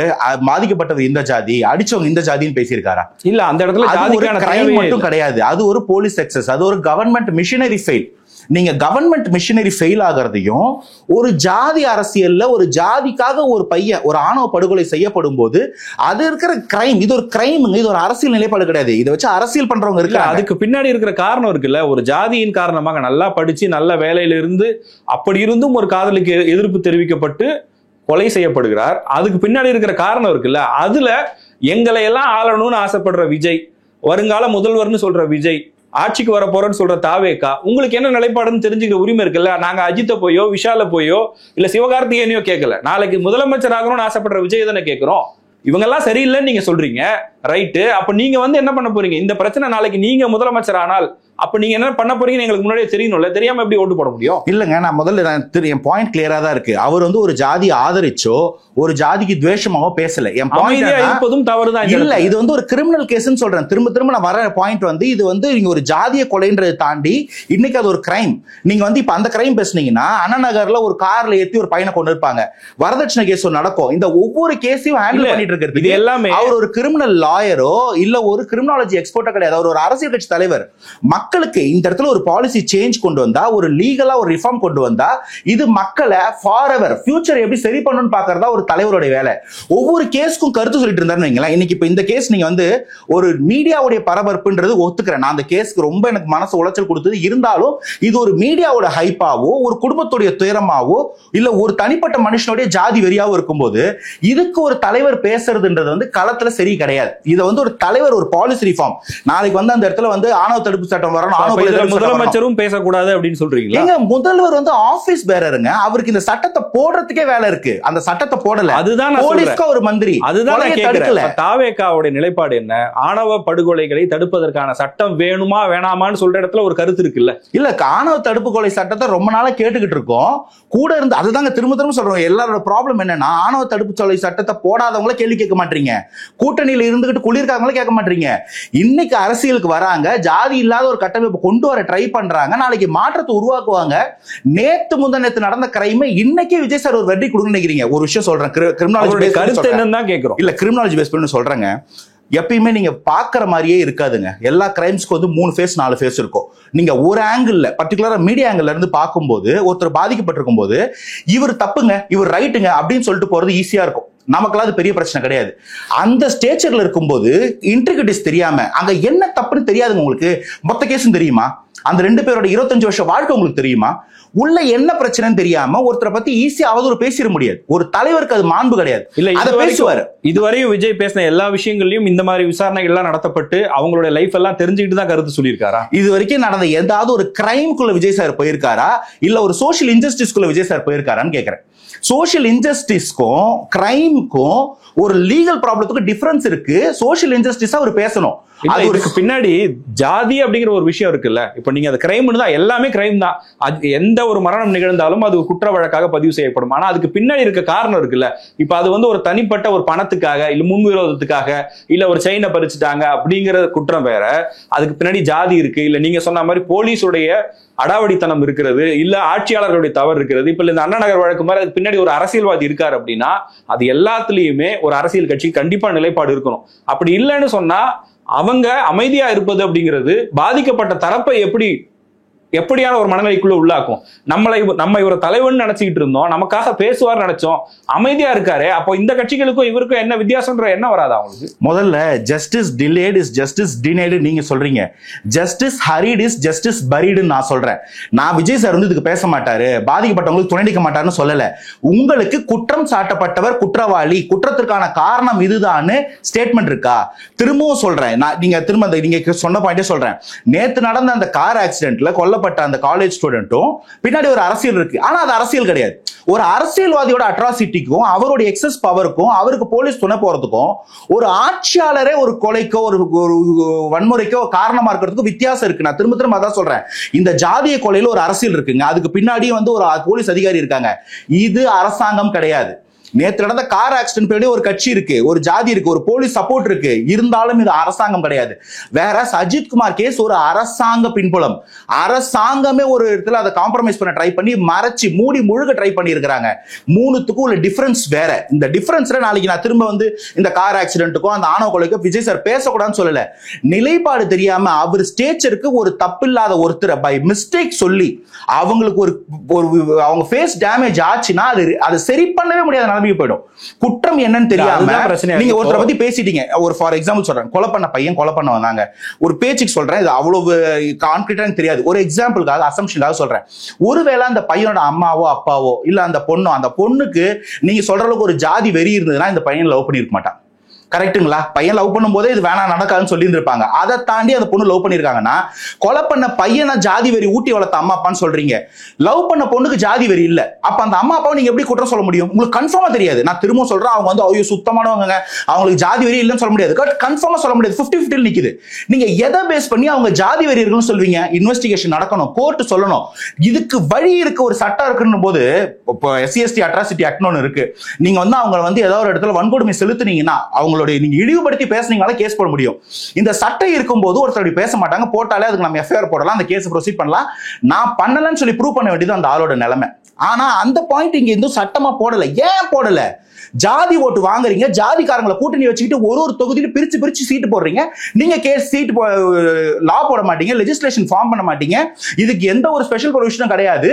பாதிக்கப்பட்டவர் இந்த ஜாதி, அடிச்சவங்க இந்த ஜாதின்னு பேசியிருக்காரா? இல்ல, அந்த இடத்துல ஜாதிக்கான கிரைம் மட்டும் கிடையாது. அது ஒரு போலீஸ் எக்ஸஸ், அது ஒரு கவர்மெண்ட் மிஷினரி ஃபெயில். நீங்க கவர்மெண்ட் மிஷினரி ஃபெயில் ஆகிறதையும் ஒரு ஜாதி அரசியல்ல ஒரு ஜாதிக்காக ஒரு பையன் ஒரு ஆணவ படுகொலை செய்யப்படும் போது அது இருக்கிற கிரைம், இது ஒரு கிரைம், இது ஒரு அரசியல் நிலைப்பாடு கிடையாது. இதை வச்சு அரசியல் பண்றவங்க இருக்கு. அதுக்கு பின்னாடி இருக்கிற காரணம் இருக்குல்ல, ஒரு ஜாதியின் காரணமாக நல்லா படிச்சு நல்ல வேலையில இருந்து அப்படி இருந்தும் ஒரு காதலுக்கு எதிர்ப்பு தெரிவிக்கப்பட்டு கொலை செய்யப்படுகிறார். அதுக்கு பின்னாடி இருக்கிற காரணம் இருக்குல்ல, அதுல எங்களை எல்லாம் ஆளணும்னு ஆசைப்படுற விஜய், வருங்கால முதல்வர்னு சொல்ற விஜய், ஆட்சிக்கு வர போறேன்னு சொல்ற தாவேக்கா, உங்களுக்கு என்ன நிலைப்பாடுன்னு தெரிஞ்சுக்கிற உரிமை இருக்குல்ல. நாங்க அஜித்தை போயோ விஷால போயோ இல்ல சிவகார்த்திகேயனையோ கேட்கல, நாளைக்கு முதலமைச்சர் ஆகணும்னு ஆசைப்படுற விஜய் தானே கேட்கிறோம். இவங்க எல்லாம் சரியில்லைன்னு நீங்க சொல்றீங்க, ரைட்டு. அப்ப நீங்க வந்து என்ன பண்ண போறீங்க? இந்த பிரச்சனை நாளைக்கு நீங்க முதலமைச்சர் ஆனால் அப்ப நீங்க என்ன பண்ண போறீங்கன்னு எங்களுக்கு முன்னாடியே தெரியணும்ல. தெரியாம எப்படி ஓட்டு போட முடியும்? இல்லங்க, நான் முதல்ல என் பாயிண்ட் கிளியரா தான் இருக்கு. அவர் வந்து ஒரு ஜாதி ஆதரிச்சோ ஒரு ஜாதிக்கு துவேஷமாவோ பேசல. என் பாயிண்ட் இருப்பதும் தவறுதான். இல்ல, இது வந்து ஒரு கிரிமினல் கேஸ்ன்னு சொல்றேன். திரும்ப திரும்ப நான் வர பாயிண்ட் வந்து இது வந்து நீங்க ஒரு ஜாதிய கொலைன்றதை தாண்டி இன்னைக்கு அது ஒரு கிரைம். நீங்க வந்து இப்ப அந்த கிரைம் பேசுனீங்கன்னா அண்ணா நகர்ல ஒரு கார்ல ஏத்தி ஒரு பையனை கொண்டு இருப்பாங்க, வரதட்சணை கேஸ் நடக்கும். இந்த ஒவ்வொரு கேஸையும் ஹேண்டில் பண்ணிட்டு இருக்கிறது இது எல்லாமே அவர் ஒரு கிரிமினல் லாயரோ இல்ல ஒரு கிரிமினாலஜி எக்ஸ்பர்ட்டோ கிடையாது. அவர் ஒரு அரசியல் கட்சி தலைவர். மக்களுக்கு இந்த இடத்துல ஒரு பாலிசி சேஞ்ச் கொண்டு வந்தா, ஒரு லீகலா ஒரு ரிஃபார்ம் கொண்டு வந்தா, இது மக்களை ஃபார் எவர் ஃபியூச்சர் எப்படி சரி பண்ணணும்னு பாக்குறதா ஒரு தலைவருடைய வேலை. ஒவ்வொரு கேஸ்க்கும் கருத்து சொல்லிட்டு இருந்தாருன்னு வைங்களேன். இன்னைக்கு இப்ப இந்த கேஸ் நீங்க வந்து ஒரு மீடியாவுடைய பரபரப்புன்றது ஒத்துக்கிறேன். நான் அந்த கேஸ்க்கு ரொம்ப எனக்கு மனசு உளைச்சல் கொடுத்தது. இருந்தாலும் இது ஒரு மீடியாவோட ஹைப்பாவோ ஒரு குடும்பத்துடைய துயரமாவோ இல்ல ஒரு தனிப்பட்ட மனுஷனுடைய ஜாதி வெறியாவோ இருக்கும்போது இதுக்கு ஒரு தலைவர் பேசுறதுன்றது வந்து களத்துல சரி கிடையாது. இதை வந்து ஒரு தலைவர் ஒரு பாலிசி ரிஃபார்ம் நாளைக்கு வந்து அந்த இடத்துல வந்து ஆணவ தடுப்பு சட்டம் வரணும், முதலமைச்சரும் பேசக்கூடாது அப்படின்னு சொல்றீங்க. எங்க முதல்வர் வந்து ஆபீஸ் பேரருங்க, அவருக்கு இந்த சட்டத்தை போடுறதுக்கே வேலை இருக்கு. அந்த சட்டத்தை போடல, அதுதான் போலீஸ்க்கு ஒரு மந்திரி. அதுதான் தாவேக்காவுடைய நிலைப்பாடு என்ன? ஆணவ படுகொலைகளை தடுப்பதற்கான சட்டம் வேணுமா வேணாமான்னு சொல்ற இடத்துல ஒரு கருத்து இருக்குல்ல. இல்ல, ஆணவ தடுப்பு கொலை சட்டத்தை ரொம்ப நாளா கேட்டுக்கிட்டு இருக்கோம் கூட இருந்து. அதுதாங்க திரும்ப திரும்ப சொல்றோம். எல்லாரோட ப்ராப்ளம் என்னன்னா ஆணவ தடுப்பு கொலை சட்டத்தை போடாதவங்கள கேள்வி கேட்க மாட்டீங்க, கூட்டணியில இருந்துகிட்டு குளிர்காரங்களும் கேட்க மாட்டீங்க. இன்னைக்கு அரசியலுக்கு வராங்க, ஜாதி இல்லாத ஒரு கட்டமைப்பு கொண்டு வர ட்ரை பண்றாங்க, நாளைக்கு மாற்றத்தை உருவாக்குவாங்க. நேத்து முந்தநேத்து நடந்த கிரைம் இன்னைக்கு விஜய் சார் ஒரு வெற்றி கொடுங்க நினைக்கிறீங்க. ஒரு விஷயம் சொல்றேன், கிரிமினாலஜி கருத்து என்னன்னு தான் கேக்குறோம். இல்ல, கிரிமினாலஜி பேஸ் பண்ணி சொல்றேங்க. எப்பயுமே நீங்க பாக்குற மாதிரியே இருக்காதுங்க. எல்லா கிரைம்ஸ்க்கு வந்து 3 ஃபேஸ் 4 ஃபேஸ் இருக்கும். நீங்க ஒரு ஆங்கிள் பர்டிகுலரா மீடியா ஆங்கிள் இருந்து பார்க்கும்போது ஒருத்தர் பாதிக்கப்பட்டிருக்கும் போது இவர் தப்புங்க இவர் ரைட்டுங்க அப்படின்னு சொல்லிட்டு போறது ஈஸியா இருக்கும். நமக்கெல்லாம் அது பெரிய பிரச்சனை கிடையாது. அந்த ஸ்டேச்சர்ல இருக்கும்போது இன்ட்ரிகிட்டிஸ் தெரியாம அங்க என்ன தப்புன்னு தெரியாதுங்க. உங்களுக்கு மொத்த கேஸும் தெரியுமா? அந்த 2 பேரோட 25 வருஷம் வாழ்க்கை உங்களுக்கு தெரியுமா? உள்ள என்ன பிரச்சனைன்னு தெரியாம ஒருத்தரை பத்தி ஈஸியா அவதூறு பேசிட முடியாது. ஒரு தலைவருக்கு அது மாண்பு கிடையாது. இல்ல, அதை பேசுவாரு. இதுவரையும் விஜய் பேசின எல்லா விஷயங்களையும் இந்த மாதிரி விசாரணைகள் எல்லாம் நடத்தப்பட்டு அவங்களுடைய லைஃப் எல்லாம் தெரிஞ்சுக்கிட்டு தான் கருத்து சொல்லியிருக்காரா? இது வரைக்கும் நடந்த ஏதாவது ஒரு கிரைம்குள்ள விஜய் சார் போயிருக்காரா இல்ல ஒரு சோஷியல் இன்ஜஸ்டிஸ்குள்ள விஜய் சார் போயிருக்காரான்னு கேக்குறேன். சோஷியல் இன்ஜஸ்டிஸ்க்கும் கிரைமுக்கும் ஒரு லீகல் ப்ராப்ளத்துக்கு டிஃபரன்ஸ் இருக்கு. சோஷியல் இன்ஜஸ்டிஸா அவர் பேசணும். அது ஒரு பின்னாடி ஜாதி அப்படிங்கிற ஒரு விஷயம் இருக்குல்ல. இப்ப நீங்க அது கிரைம்னு தான், எல்லாமே கிரைம் தான். அது எந்த ஒரு மரணம் நிகழ்ந்தாலும் அது குற்ற வழக்காக பதிவு செய்யப்படும். ஆனா அதுக்கு பின்னாடி இருக்க காரணம் இருக்குல்ல. இப்ப அது வந்து ஒரு தனிப்பட்ட ஒரு பணத்துக்காக, இல்ல முன்விரோதத்துக்காக, இல்ல ஒரு செயினை பறிச்சுட்டாங்க அப்படிங்கிற குற்றம் வேற. அதுக்கு பின்னாடி ஜாதி இருக்கு, இல்ல நீங்க சொன்ன மாதிரி போலீஸுடைய அடாவடித்தனம் இருக்கிறது, இல்ல ஆட்சியாளர்களுடைய தவறு இருக்கிறது. இப்ப இந்த அண்ணா நகர் வழக்கு மாதிரி அதுக்கு பின்னாடி ஒரு அரசியல்வாதி இருக்காரு அப்படின்னா அது எல்லாத்துலயுமே ஒரு அரசியல் கட்சி கண்டிப்பா நிலைப்பாடு இருக்கணும். அப்படி இல்லைன்னு சொன்னா அவங்க அமைதியா இருப்பது அப்படிங்கிறது பாதிக்கப்பட்ட தரப்பை எப்படியான ஒரு மனநிலைக்குள்ள உள்ளாக்கும். நம்ம இவரை தலைவன் நினைச்சுக்கிட்டு இருந்தோம், நமக்காக பேசுவார் நினைச்சோம், அமைதியா இருக்காரு. அப்போ இந்த கட்சிகளுக்கும் இவருக்கும் என்ன வித்தியாசம்ன்ற என்ன வராது அவங்களுக்கு? முதல்ல justice delayed is justice denied நீங்க சொல்றீங்க, ஜஸ்டிஸ் ஹரிட் இஸ் ஜஸ்டிஸ் பரீடு நான் சொல்றேன். நான் விஜய் சார் வந்து இதுக்கு பேச மாட்டாரு, பாதிக்கப்பட்டவங்களுக்கு துணை நிற்க மாட்டாருன்னு சொல்லல. உங்களுக்கு குற்றம் சாட்டப்பட்டவர் குற்றவாளி, குற்றத்திற்கான காரணம் இதுதான்னு ஸ்டேட்மெண்ட் இருக்கா? திரும்பவும் சொல்றேன், நீங்க சொன்ன பாயிண்டே சொல்றேன். நேத்து நடந்த அந்த கார் ஆக்சிடென்ட்ல கொல்ல அந்த காலேஜ் ஸ்டூடெண்ட்டும் பின்னாடி ஒரு அரசியல் இருக்கு. ஆனா அது அரசியல் கிடையாது. ஒரு அரசியல்வாதியோட அட்ராசிட்டிக்கும் அவருடைய எக்ஸஸ் பவருக்கும் அவருக்கு போலீஸ் துணை போறதுக்கும் ஒரு ஆட்சியாளரே ஒரு கொலைக்கோ ஒரு வன்முறைக்கோ காரணமா இருக்கிறதுக்கு வித்தியாசம் இருக்கு. நான் திரும்ப திரும்ப அதான் சொல்றேன். இந்த ஜாதிய கொலையில ஒரு அரசியல் இருக்குங்க, அதுக்கு பின்னாடி வந்து ஒரு போலீஸ் அதிகாரி இருக்காங்க. இது அரசாங்கம் கிடையாது. நேற்று நடந்த கார் ஆக்சிடென்ட் பின்னாடி ஒரு கட்சி இருக்கு, ஒரு ஜாதி இருக்கு, ஒரு போலீஸ் சப்போர்ட் இருக்கு. இருந்தாலும் இது அரசாங்கம் கிடையாது. வேற அஜித் குமார் கேஸ் ஒரு அரசாங்க பின்புலம். அரசாங்கமே ஒரு இடத்துல அதை காம்ப்ரமைஸ் பண்ண ட்ரை பண்ணி மறைச்சு மூடி முழுக ட்ரை பண்ணி இருக்கிறாங்க. மூணுத்துக்கும் உள்ள டிஃபரன்ஸ் வேற. இந்த டிஃபரன்ஸ்ல நாளைக்கு நான் திரும்ப வந்து இந்த கார் ஆக்சிடென்ட்டுக்கும் அந்த ஆணவ கொலைக்கும் விஜய் சார் பேசக்கூடாதுன்னு சொல்லல. நிலைப்பாடு தெரியாம அவர் ஸ்டேச்சருக்கு ஒரு தப்பில்லாத ஒருத்தரை பை மிஸ்டேக் சொல்லி அவங்களுக்கு ஒரு அவங்க ஃபேஸ் டேமேஜ் ஆச்சுன்னா அது சரி பண்ணவே முடியாத போயிடும். குற்றம் என்னன்னு தெரியாம நீங்க ஒருத்தரை பத்தி பேசிட்டீங்க. ஒரு ஃபார் எக்ஸாம்பிள் சொல்றேன், கொலை பண்ண பையன் கொலை பண்ண வந்தாங்க, ஒரு பேச்சுக்கு சொல்றேன், இது அவ்வளவு கான்கிரீட்டா தெரியாது, ஒரு எக்ஸாம்பிளுக்காக அசம்ஷனுக்காக சொல்றேன். ஒருவேளை அந்த பையனோட அம்மாவோ அப்பாவோ இல்ல அந்த பொண்ணுக்கு நீங்க சொல்ற அளவுக்கு ஒரு ஜாதி வெறி இருந்ததுன்னா இந்த பையன் லவ் பண்ணிருக்க மாட்டான். கரெக்டுங்களா? பையன் லவ் பண்ணும் போதே இது வேணா நடக்காதுன்னு சொல்லி இருந்திருப்பாங்க. அதை தாண்டி அந்த பொண்ணு லவ் பண்ணிருக்காங்கன்னா கொலை பண்ண பையனை ஜாதி வெறி ஊட்டி வளர்த்த அம்மா அப்பான்னு சொல்றீங்க. லவ் பண்ண பொண்ணுக்கு ஜாதி வெறி இல்ல, அப்ப அந்த அம்மா அப்பாவை நீங்க எப்படி குற்றம் சொல்ல முடியும்? உங்களுக்கு கன்ஃபார்மா தெரியாது. நான் திரும்ப சொல்றேன், அவங்க வந்து ஐயோ சுத்தமானவங்க, அவங்களுக்கு ஜாதி வெறி இல்லைன்னு சொல்ல முடியாது. கன்ஃபார்மா சொல்ல முடியாது. 50-50 நிக்குது. நீங்க எதை பேஸ் பண்ணி அவங்க ஜாதி வெறி இருக்குன்னு சொல்வீங்க? இன்வெஸ்டிகேஷன் நடக்கணும், கோர்ட் சொல்லணும். இதுக்கு வழி இருக்கு, ஒரு சட்டம் இருக்குன்னு போது இப்போ SC/ST அட்ராசிட்டி ஆக்ட்னு ஒன்று இருக்கு. நீங்க வந்து அவங்க வந்து ஏதோ ஒரு இடத்துல வன்கொடுமை செலுத்துனீங்கன்னா அவங்களுடைய நீங்க இழிவுபடுத்தி பேசுனீங்கனால கேஸ் போட முடியும். இந்த சட்டம் இருக்கும்போது ஒருத்தர் பேச மாட்டாங்க, போட்டாலே அதுக்கு நம்ம FIR போடலாம், அந்த கேஸ் ப்ரொசீட் பண்ணலாம். நான் பண்ணலன்னு சொல்லி ப்ரூவ் பண்ண வேண்டியது அந்த ஆளோட நிலைமை. ஆனா அந்த பாயிண்ட் இங்க எதுவும் சட்டமா போடல. ஏன் போடல? ஜாதி ஓட்டு வாங்குறீங்க, ஜாதிக்காரங்களை கூட்டணி வச்சுக்கிட்டு ஒரு தொகுதியில பிரிச்சு சீட்டு போடுறீங்க. நீங்க கேஸ் சீட் லா போட மாட்டீங்க, லெஜிஸ்லேஷன் ஃபார்ம் பண்ண மாட்டீங்க. இதுக்கு எந்த ஒரு ஸ்பெஷல் ப்ரொவிஷனும் கிடையாது.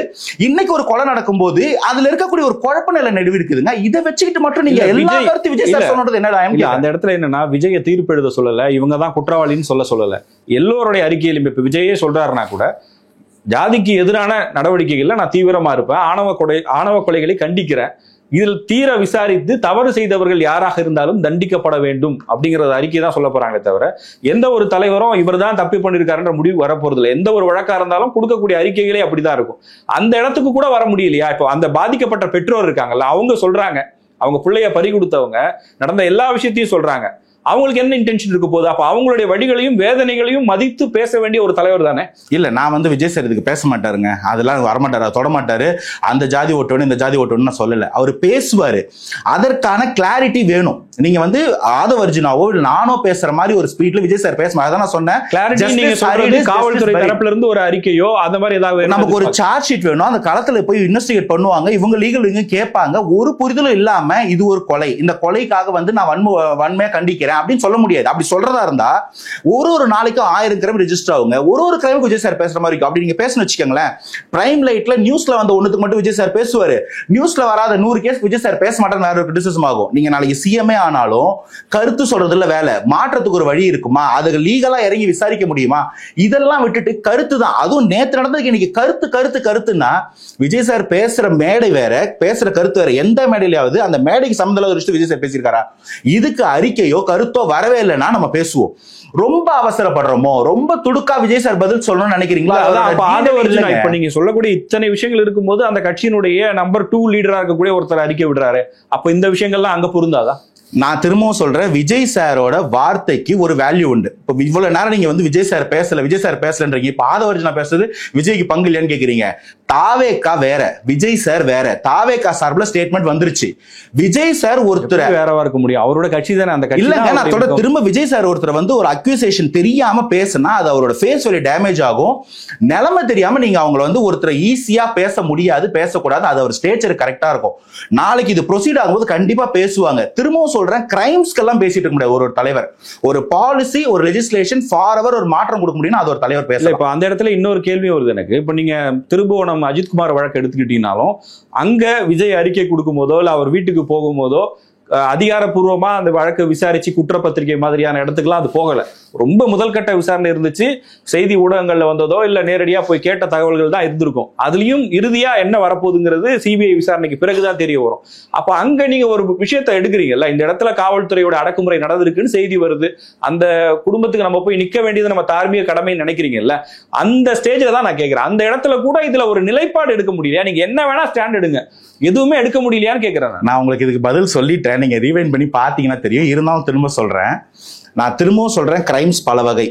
இன்னைக்கு ஒரு கொலை நடக்கும் போது அதுல இருக்கக்கூடிய ஒரு குழப்ப நிலை நடுவு இருக்குதுங்க. இதை வச்சுக்கிட்டு மட்டும் நீங்க எல்லா கருத்து விஜய் சார் சொன்னது என்னடா? அந்த இடத்துல என்னன்னா விஜய தீர்ப்பு எழுத சொல்லல, இவங்க தான் குற்றவாளின்னு சொல்லல. எல்லோருடைய அறிக்கையிலும் இப்ப விஜயே சொல்றாருன்னா கூட ஜாதிக்கு எதிரான நடவடிக்கைகள்ல நான் தீவிரமா இருப்பேன், ஆணவ கொலைகளை கண்டிக்கிறேன், இதில் தீர விசாரித்து தவறு செய்தவர்கள் யாராக இருந்தாலும் தண்டிக்கப்பட வேண்டும் அப்படிங்கறது அறிக்கை தான் சொல்ல போறாங்களே தவிர எந்த ஒரு தலைவரும் இவர் தான் தப்பி பண்ணிருக்காருன்ற முடிவு வரப்போறது இல்லை. எந்த ஒரு வழக்கா இருந்தாலும் கொடுக்கக்கூடிய அறிக்கைகளே அப்படிதான் இருக்கும். அந்த இடத்துக்கு கூட வர முடியலையா? இப்போ அந்த பாதிக்கப்பட்ட பெற்றோர் இருக்காங்கல்ல, அவங்க சொல்றாங்க, அவங்க பிள்ளைய பறி கொடுத்தவங்க நடந்த எல்லா விஷயத்தையும் சொல்றாங்க. அவங்களுக்கு என்ன இன்டென்ஷன் இருக்க போகுது? அப்ப அவங்களுடைய வழிகளையும் வேதனைகளையும் மதித்து பேச வேண்டிய ஒரு தலைவர் தானே. இல்ல, நான் வந்து விஜய் சார் இதுக்கு பேச மாட்டாருங்க, அதெல்லாம் வரமாட்டாரு, தொட மாட்டாரு. அந்த ஜாதி ஓட்டணும் இந்த ஜாதி ஓட்டணும்னு நான் சொல்லல. அவர் பேசுவாரு, அதற்கான கிளாரிட்டி வேணும். நீங்க வந்து ஆதவர்ஜுனாவோ இல்ல நானோ பேசுற மாதிரி ஒரு ஸ்பீட்ல விஜய் சார் பேச அதான் நான் சொன்னேன். காவல்துறை தரப்புல இருந்து ஒரு அறிக்கையோ அந்த மாதிரி ஏதாவது நமக்கு ஒரு சார்ஜ் ஷீட் வேணும். அந்த களத்துல போய் இன்வெஸ்டிகேட் பண்ணுவாங்க, இவங்க லீகல் கேட்பாங்க. ஒரு புரிதலும் இல்லாம இது ஒரு கொலை, இந்த கொலைக்காக வந்து நான் வன்மையா கண்டிக்கிறேன் அப்படின்னு சொல்ல முடியாது. அப்படி சொல்றதா இருந்தா ஒரு நாளைக்கு 1000 கிரைம் ரெஜிஸ்டர் ஆகுங்க. ஒரு கிரைம் விஜய் சார் பேசுற மாதிரி இருக்கும். அப்படி நீங்க பேசணும் வச்சுக்கோங்களேன். பிரைம் லைட்ல நியூஸ்ல வந்த ஒண்ணுக்கு மட்டும் விஜய் சார் பேசுவாரு, நியூஸ்ல வராத 100 கேஸ் விஜய் சார் பேச மாட்டேன்னு கிரிட்டிசிசம் ஆகும். நீங்க நாளைக்கு சிஎம்ஏ ஆனாலும் கருத்து சொல்றதுல வேலை, மாற்றத்துக்கு ஒரு வழி இருக்குமா? அதுக்கு லீகலா இறங்கி விசாரிக்க முடியுமா? இதெல்லாம் விட்டுட்டு கருத்து தான். அதுவும் நேற்று நடந்ததுக்கு இன்னைக்கு கருத்துன்னா விஜய் சார் பேசுற மேடை வேற, பேசுற கருத்து வேற. எந்த மேடையிலாவது அந்த மேடைக்கு சம்பந்தம் ஒரு விஷயம் விஜய் சார் பேசியிருக்காரா? இதுக்கு அறிக்கையோ கருத்தோ வரவே இல்லைன்னா நம்ம பேசுவோம். ரொம்ப அவசரப்படுறோமோ, ரொம்ப துடுக்கா விஜய் சார் பதில் சொல்லணும்னு நினைக்கிறீங்களா? இப்ப நீங்க சொல்லக்கூடிய இத்தனை விஷயங்கள் இருக்கும்போது அந்த கட்சியினுடைய நம்பர் 2 லீடரா இருக்கக்கூடிய ஒருத்தர் அறிக்கை விடுறாரு, அப்ப இந்த விஷயங்கள்லாம் அங்க பொருந்தாதா? நான் திரும்பவும் சொல்றேன், விஜய் சாரோட வார்த்தைக்கு ஒரு வேல்யூ உண்டு. இப்போ இவ்வளவு நேரம் நீங்க வந்து விஜய் சார் பேசலன்றீங்க. இப்ப ஆதவர்ஜனா பேசுறது விஜய்க்கு பங்கு இல்லையான்னு கேக்குறீங்க. தாவேக்கா வேற, விஜய் சார் வேற. தாவேக்கா சார்பில் ஸ்டேட்மெண்ட் வந்துருச்சு. விஜய் சார் ஒருத்தர் வேறவா இருக்க முடியும், அவரோட கட்சி தானே அந்த கட்சி. இல்லங்க, நான் சொல்ற திரும்ப விஜய் சார் ஒருத்தர் வந்து ஒரு அக்யூசேஷன் தெரியாம பேசினா அது அவரோட ஃபேஸ் வேல்யூ டேமேஜ் ஆகும். நிலைமை தெரியாம நீங்க அவங்களை வந்து ஒருத்தர் ஈஸியா பேச முடியாது, பேசக்கூடாது. அது அவர் ஸ்டேச்சர் கரெக்டா இருக்கும். நாளைக்கு இது ப்ரொசீட் ஆகும்போது கண்டிப்பா பேசுவாங்க. திரும்பவும் சொல்றேன், கிரைம்ஸ்க்கெல்லாம் பேசிட்டு இருக்க முடியாது. ஒரு தலைவர் ஒரு பாலிசி, ஒரு லெஜிஸ்லேஷன் ஃபார் ஒரு மாற்றம் கொடுக்க முடியும்னா அது ஒரு தலைவர் பேசல. இப்ப அந்த இடத்துல இன்னொரு கேள்வி வருது எனக்கு. இப்ப நீங்க திரும்பவும் அஜித்குமார் வழக்கு எடுத்துக்கிட்டீங்கனாலும் அங்க விஜய் அறிக்கை கொடுக்கும் போதோ இல்ல அவர் வீட்டுக்கு போகும்போதோ அதிகாரப்பூர்வமா அந்த வழக்கை விசாரிச்சு குற்றப்பத்திரிகை மாதிரியான இடத்துக்குலாம் அது போகல. ரொம்ப முதல் கட்ட விசாரணை இருந்துச்சு. செய்தி ஊடகங்கள்ல வந்ததோ இல்ல நேரடியா போய் கேட்ட தகவல்கள் தான் இருந்திருக்கும். அதுலயும் இறுதியா என்ன வரப்போகுதுங்கிறது சிபிஐ விசாரணைக்கு பிறகுதான் தெரிய வரும். அப்ப அங்க நீங்க ஒரு விஷயத்தை எடுக்கிறீங்கல்ல, இந்த இடத்துல காவல்துறையோட அடக்குமுறை நடந்திருக்குன்னு செய்தி வருது, அந்த குடும்பத்துக்கு நம்ம போய் நிக்க வேண்டியது நம்ம தார்மீக கடமைன்னு நினைக்கிறீங்கல்ல, அந்த ஸ்டேஜ்ல தான் நான் கேட்கிறேன். அந்த இடத்துல கூட இதுல ஒரு நிலைப்பாடு எடுக்க முடியலையா? நீங்க என்ன வேணா ஸ்டாண்ட் எடுங்க, எதுவுமே எடுக்க முடியலையான்னு கேட்கிறேன். நான் உங்களுக்கு இதுக்கு பதில் சொல்லிட்டேன், நீங்க ரீவைண்ட் பண்ணி பாத்தீங்கன்னா தெரியும். இருந்தாலும் திரும்ப சொல்றேன், நான் திரும்பவும் சொல்றேன், கிரைம்ஸ் பல வகை.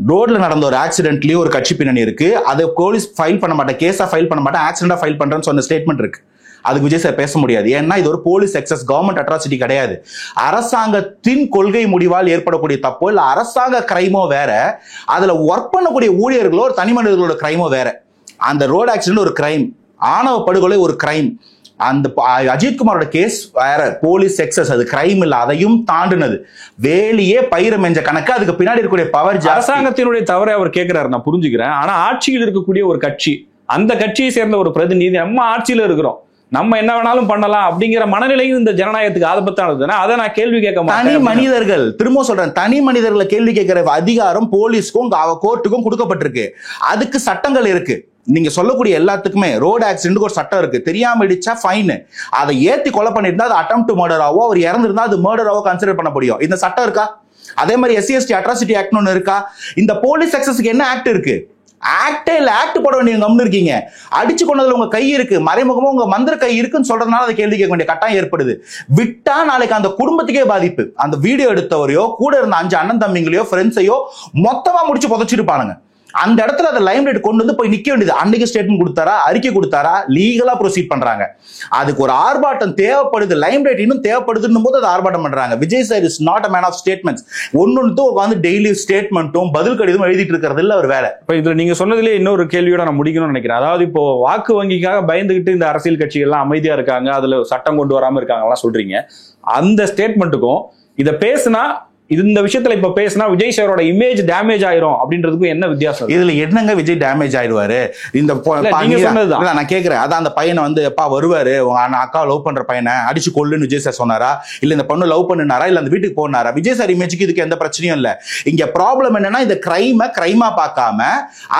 ரோட்ல நடந்த ஒரு ஆக்சிடென்ட்லயும் ஒரு கட்சி பின்னணி இருக்கு. அதை போலீஸ் ஃபைல் பண்ண மாட்டேன், கேஸா ஃபைல் பண்ண மாட்டேன், ஆக்சிடென்டா ஃபைல் பண்றேன்னு சொன்ன ஸ்டேட்மெண்ட் இருக்கு. அதுக்கு விஜய் சார் பேச முடியாது. ஏன்னா இது ஒரு போலீஸ் எக்ஸஸ், கவர்மெண்ட் அட்ராசிட்டி கிடையாது. அரசாங்கத்தின் கொள்கை முடிவால் ஏற்படக்கூடிய தப்போ இல்ல அரசாங்க கிரைமோ வேற, அதுல ஒர்க் பண்ணக்கூடிய ஊழியர்களோ ஒரு தனி மனிதர்களோட கிரைமோ வேற. அந்த ரோடு ஆக்சிடென்ட் ஒரு கிரைம், ஆணவ படுகொலை ஒரு கிரைம், அந்த அஜித்குமாரோட கேஸ் வேற, போலீஸ் எக்ஸஸ் அது கிரைம் இல்ல, அதையும் தாண்டினது. வேலியே பயிர மெஞ்ச கணக்கு, அதுக்கு பின்னாடி இருக்கக்கூடிய பவர். அரசாங்கத்தினுடைய தவறை அவர் கேட்கிறாரு, நான் புரிஞ்சுக்கிறேன். ஆனா ஆட்சியில் இருக்கக்கூடிய ஒரு கட்சி, அந்த கட்சியை சேர்ந்த ஒரு பிரதிநிதி, நம்ம ஆட்சியில இருக்கிறோம், நம்ம என்ன வேணாலும் பண்ணலாம் அப்படிங்கிற மனநிலையும் இந்த ஜனநாயகத்துக்கு ஆபத்தானதுன்னா அதை நான் கேள்வி கேட்க மாட்டேன். தனி மனிதர்கள், திரும்ப சொல்றேன், தனி மனிதர்களை கேள்வி கேட்கிற அதிகாரம் போலீஸ்க்கும் கோர்ட்டுக்கும் கொடுக்கப்பட்டிருக்கு. அதுக்கு சட்டங்கள் இருக்கு. நீங்க சொல்லக்கூடிய எல்லாத்துக்குமே ரோடு ஆக்சிடென்ட்க்கு ஒரு சட்டம் இருக்கு. தெரியாம இடிச்சா ஃபைன். அதை ஏத்தி கொலை பண்ணிருந்தா அது அட்டெம்ப்ட் டு மர்டராவோ, அவர் இறந்திருந்தா அது மர்டராவோ கன்சிடர் பண்ண முடியும். இந்த சட்டம் இருக்கா? அதே மாதிரி SC/ST அட்ராசிட்டி ஆக்ட் ஒன்னு இருக்கா? இந்த போலீஸ் எக்ஸஸ்க்கு என்ன ஆக்ட் இருக்கு? ஆக்டே இல்ல, ஆக்ட் போட வேண்டிய கம்னு இருக்கீங்க. அடிச்சு கொண்டதுல உங்க கை இருக்கு, மறைமுகமா உங்க மந்திர கை இருக்குன்னு சொல்றதுனால அதை கேள்வி கேட்க வேண்டிய கட்டாயம் ஏற்படுது. விட்டா நாளைக்கு அந்த குடும்பத்துக்கே பாதிப்பு. அந்த வீடியோ எடுத்தவரையோ கூட இருந்த 5 அண்ணன் தம்பிங்களையோ ஃப்ரெண்ட்ஸையோ மொத்தமா முடிச்சு புதைச்சிருப்பானுங்க. அந்த இடத்துல அதை லைம்லைட் கொண்டு வந்து போய் நிக்க வேண்டியது. அன்னைக்கு ஸ்டேட்மெண்ட் கொடுத்தாரா, அறிக்கை கொடுத்தாரா, லீகலா ப்ரொசீட் பண்றாங்க. அதுக்கு ஒரு ஆர்ப்பாட்டம் தேவைப்படுது, லைம்லைட் இன்னும் தேவைப்படுதுன்னும் போது அதை ஆர்ப்பாட்டம் பண்றாங்க. Vijay sir is not a man of statements. ஒன்னு உட்காந்து டெய்லி ஸ்டேட்மெண்ட்டும் பதில் கடிதமும் எழுதிட்டு இருக்கிறது இல்ல அவர் வேலை. இப்ப இதுல நீங்க சொன்னதுலேயே இன்னொரு கேள்வியோட நான் முடிக்கணும்னு நினைக்கிறேன். அதாவது இப்போ வாக்கு வங்கிக்காக பயந்துகிட்டு இந்த அரசியல் கட்சிகள் எல்லாம் அமைதியா இருக்காங்க, அதுல சட்டம் கொண்டு வராம இருக்காங்க சொல்றீங்க. அந்த ஸ்டேட்மெண்ட்டுக்கும் இதை பேசினா, இந்த விஷயத்துல இப்ப பேசினா விஜய் சாரோட இமேஜ் டேமேஜ் ஆயிரும் அப்படின்றதுக்கு என்ன வித்தியாசம்? இதுல என்னங்க விஜய் டேமேஜ் ஆயிடுவாரு? இந்த நான் கேக்குறேன், அதான் அந்த பையனை வந்து எப்பா வருவாரு, அக்கா லவ் பண்ற பையனை அடிச்சு கொல்லுன்னு விஜய் சார் சொன்னாரா, இல்ல இந்த பொண்ணு லவ் பண்ணுனாரா, இல்ல அந்த வீட்டுக்கு போனாரா? விஜய் சார் இமேஜுக்கு இதுக்கு எந்த பிரச்சனையும் இல்ல. இங்க ப்ராப்ளம் என்னன்னா, இந்த கிரைமா பார்க்காம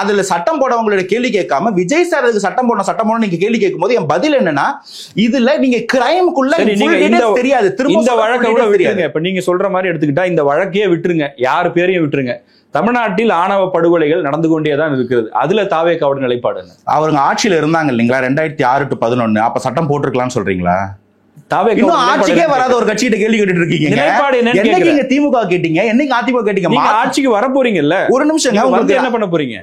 அதுல சட்டம் போடவங்களோட கேள்வி கேட்காம விஜய் சார் அதுக்கு சட்டம் போட நீங்க கேள்வி கேட்கும் போது என் பதில் என்னன்னா, இதுல நீங்க கிரைமுக்குள்ள தெரியாது. திரும்ப இந்த வழக்கை விட விட்டுருங்க. இப்ப நீங்க சொல்ற மாதிரி எடுத்துக்கிட்டா இந்த வழக்கையே விட்டுருங்க, யாரு பேரையும் விட்டுருங்க. தமிழ்நாட்டில் ஆணவ படுகொலைகள் நடந்து கொண்டேதான் இருக்கிறது. அதுல தாவேக்காவோட நிலைப்பாடு அவருங்க ஆட்சியில இருந்தாங்க இல்லைங்களா 2006 to 2011, அப்ப சட்டம் போட்டிருக்கலாம்னு சொல்றீங்களா? ஆட்சிக்கே வராத ஒரு கட்சிகிட்ட கேள்வி கேட்டுட்டு இருக்கீங்க. என்னைக்கு திமுக கேட்டீங்க, என்னைக்கு அதிமுக கேட்டீங்க? ஆட்சிக்கு வர போறீங்கல்ல, ஒரு நிமிஷம், என்ன பண்ண போறீங்க?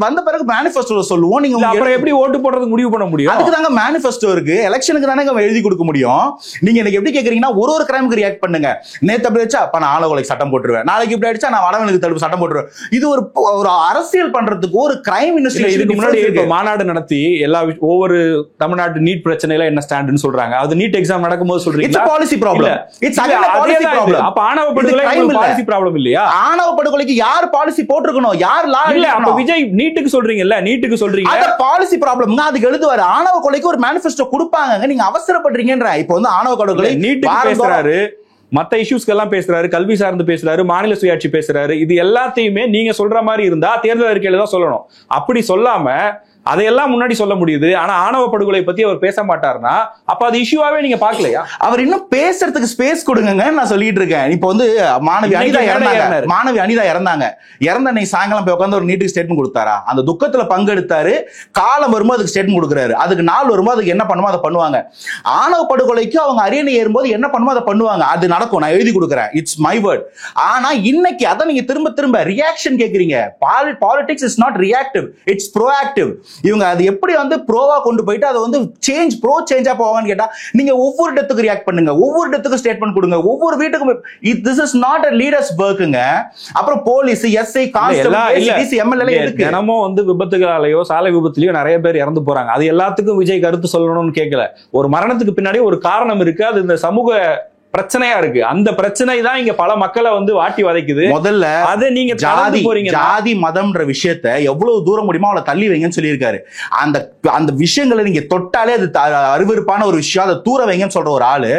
வந்த பிறகு மேனிஃபெஸ்டோ சொல்லுவோம். நீங்க அப்புறம் எப்படி ஓட்டு போடுறது முடிவு பண்ண முடியும்? அதுக்கு தாங்க மேனிஃபெஸ்டோ இருக்கு. எலெக்ஷனுக்கு தானே எழுதி கொடுக்க முடியும். நீங்க எனக்கு எப்படி கேக்குறீங்கன்னா ஒரு கிரைமுக்கு ரியாக்ட் பண்ணுங்க. நேத்து அப்படி வச்சா நான் ஆளவலைக்கு சட்டம் போட்டுருவேன், நாளைக்கு இப்படி அடிச்சா நான் வடவனுக்கு தடுப்பு சட்டம் போட்டுருவேன். இது ஒரு அரசியல் பண்றதுக்கு ஒரு கிரைம் இண்டஸ்ட்ரி. இதுக்கு முன்னாடி மாநாடு நடத்தி எல்லா ஒவ்வொரு தமிழ்நாட்டு நீட் பிரச்சனையில என்ன ஸ்டாண்டுன்னு சொல்றாங்க. அது நீட் எக்ஸாம் நடக்கும்போது சொல்றீங்க it's policy problem. It's again policy problem. அப்ப ஆணவ படுகொலை பாலிசி ப்ராப்ளம் இல்லையா? ஆணவ படுகொலைக்கு யார் பாலிசி போட்டுக்கணும், யார் லா இல்ல? அப்ப விஜய் நீட்டுக்கு சொல்றீங்கல்ல, நீட்டுக்கு சொல்றீங்க அது பாலிசி ப்ராப்ளம்ங்க. அதுக்கு எழுதுவாரு ஆணவ கொலைக்கு ஒரு மேனிஃபெஸ்டோ கொடுப்பாங்க. நீங்க அவசரப்படுறீங்கன்ற. இப்போ வந்து ஆணவ படுகொலை நீட்டுக்கு பேசுறாரு, மத்த இஷ்யூஸ்க்கு எல்லாம் பேசுறாரு, கல்வி சார்ந்து பேசுறாரு, மாநில சுயாட்சி பேசுறாரு. இது எல்லாத்தையுமே நீங்க சொல்ற மாதிரி இருந்தா தேர்தல் அறிக்கையில தான் சொல்லணும். அப்படி சொல்லாம அதையெல்லாம் முன்னாடி சொல்ல முடியுது. ஆனா ஆணவ படுகொலை பத்தி அவர் பேச மாட்டாருன்னா அப்ப அது இஷ்யூவாவே நீங்க பாக்கலையா? அவர் இன்னும் பேசுறதுக்கு ஸ்பேஸ் கொடுங்க நான் சொல்லிட்டு இருக்கேன். இப்போ வந்து மாணவி அனிதா இறந்தாங்க. இறந்த அன்னைக்கு சாயங்காலம் போய் உட்காந்து ஒரு நீட்டுக்கு ஸ்டேட்மெண்ட் கொடுத்தாரா? அந்த துக்கத்துல பங்கெடுத்தாரு. காலம் வரும்போது அதுக்கு ஸ்டேட்மெண்ட் கொடுக்குறாரு. அதுக்கு நாள் வரும்போது அதுக்கு என்ன பண்ணுமோ அதை பண்ணுவாங்க. ஆணவ படுகொலைக்கு அவங்க அரியணை ஏறும்போது என்ன பண்ணுமோ அதை பண்ணுவாங்க. அது நடக்கும், நான் எழுதி கொடுக்குறேன். It's my word. ஆனா இன்னைக்கு அதை நீங்க திரும்ப திரும்ப ரியாக்ஷன் கேக்குறீங்க. Politics is not reactive, it's proactive. இவங்க அது எப்படி வந்து ப்ரோவா கொண்டு போயிட்டு அதை வந்து சேஞ்சா போவாங்கன்னு கேட்டா நீங்க ஒவ்வொரு இடத்துக்கு ரியாக்ட் பண்ணுங்க, ஒவ்வொரு இடத்துக்கு ஸ்டேட்மெண்ட் கொடுங்க, ஒவ்வொரு வீட்டுக்கும். This is not a leader's workங்க. அப்புறம் போலீஸ், எஸ்ஐ, கான்ஸ்டபிள், எம்எல்ஏ இருக்கு. தினமும் வந்து விபத்துகளாலேயோ சாலை விபத்துலயோ நிறைய பேர் இறந்து போறாங்க. அது எல்லாத்துக்கும் விஜய் கருத்து சொல்லணும்னு கேட்கல. ஒரு மரணத்துக்கு பின்னாடி ஒரு காரணம் இருக்கு. அது இந்த சமூக பிரச்சனையா இருக்கு. அந்த பிரச்சனை தான் இங்க பல மக்களை வந்து வாட்டி வதைக்குது. முதல்ல அதை நீங்க ஜாதி மதம்ன்ற விஷயத்தை எவ்வளவு தூரம் முடியுமோ அவளை தள்ளி வைங்கன்னு சொல்லியிருக்காரு. அந்த விஷயங்களை நீங்க தொட்டாலே அது அருவருப்பான ஒரு விஷயம், அதை தூர வைங்கன்னு சொல்ற ஒரு ஆளு.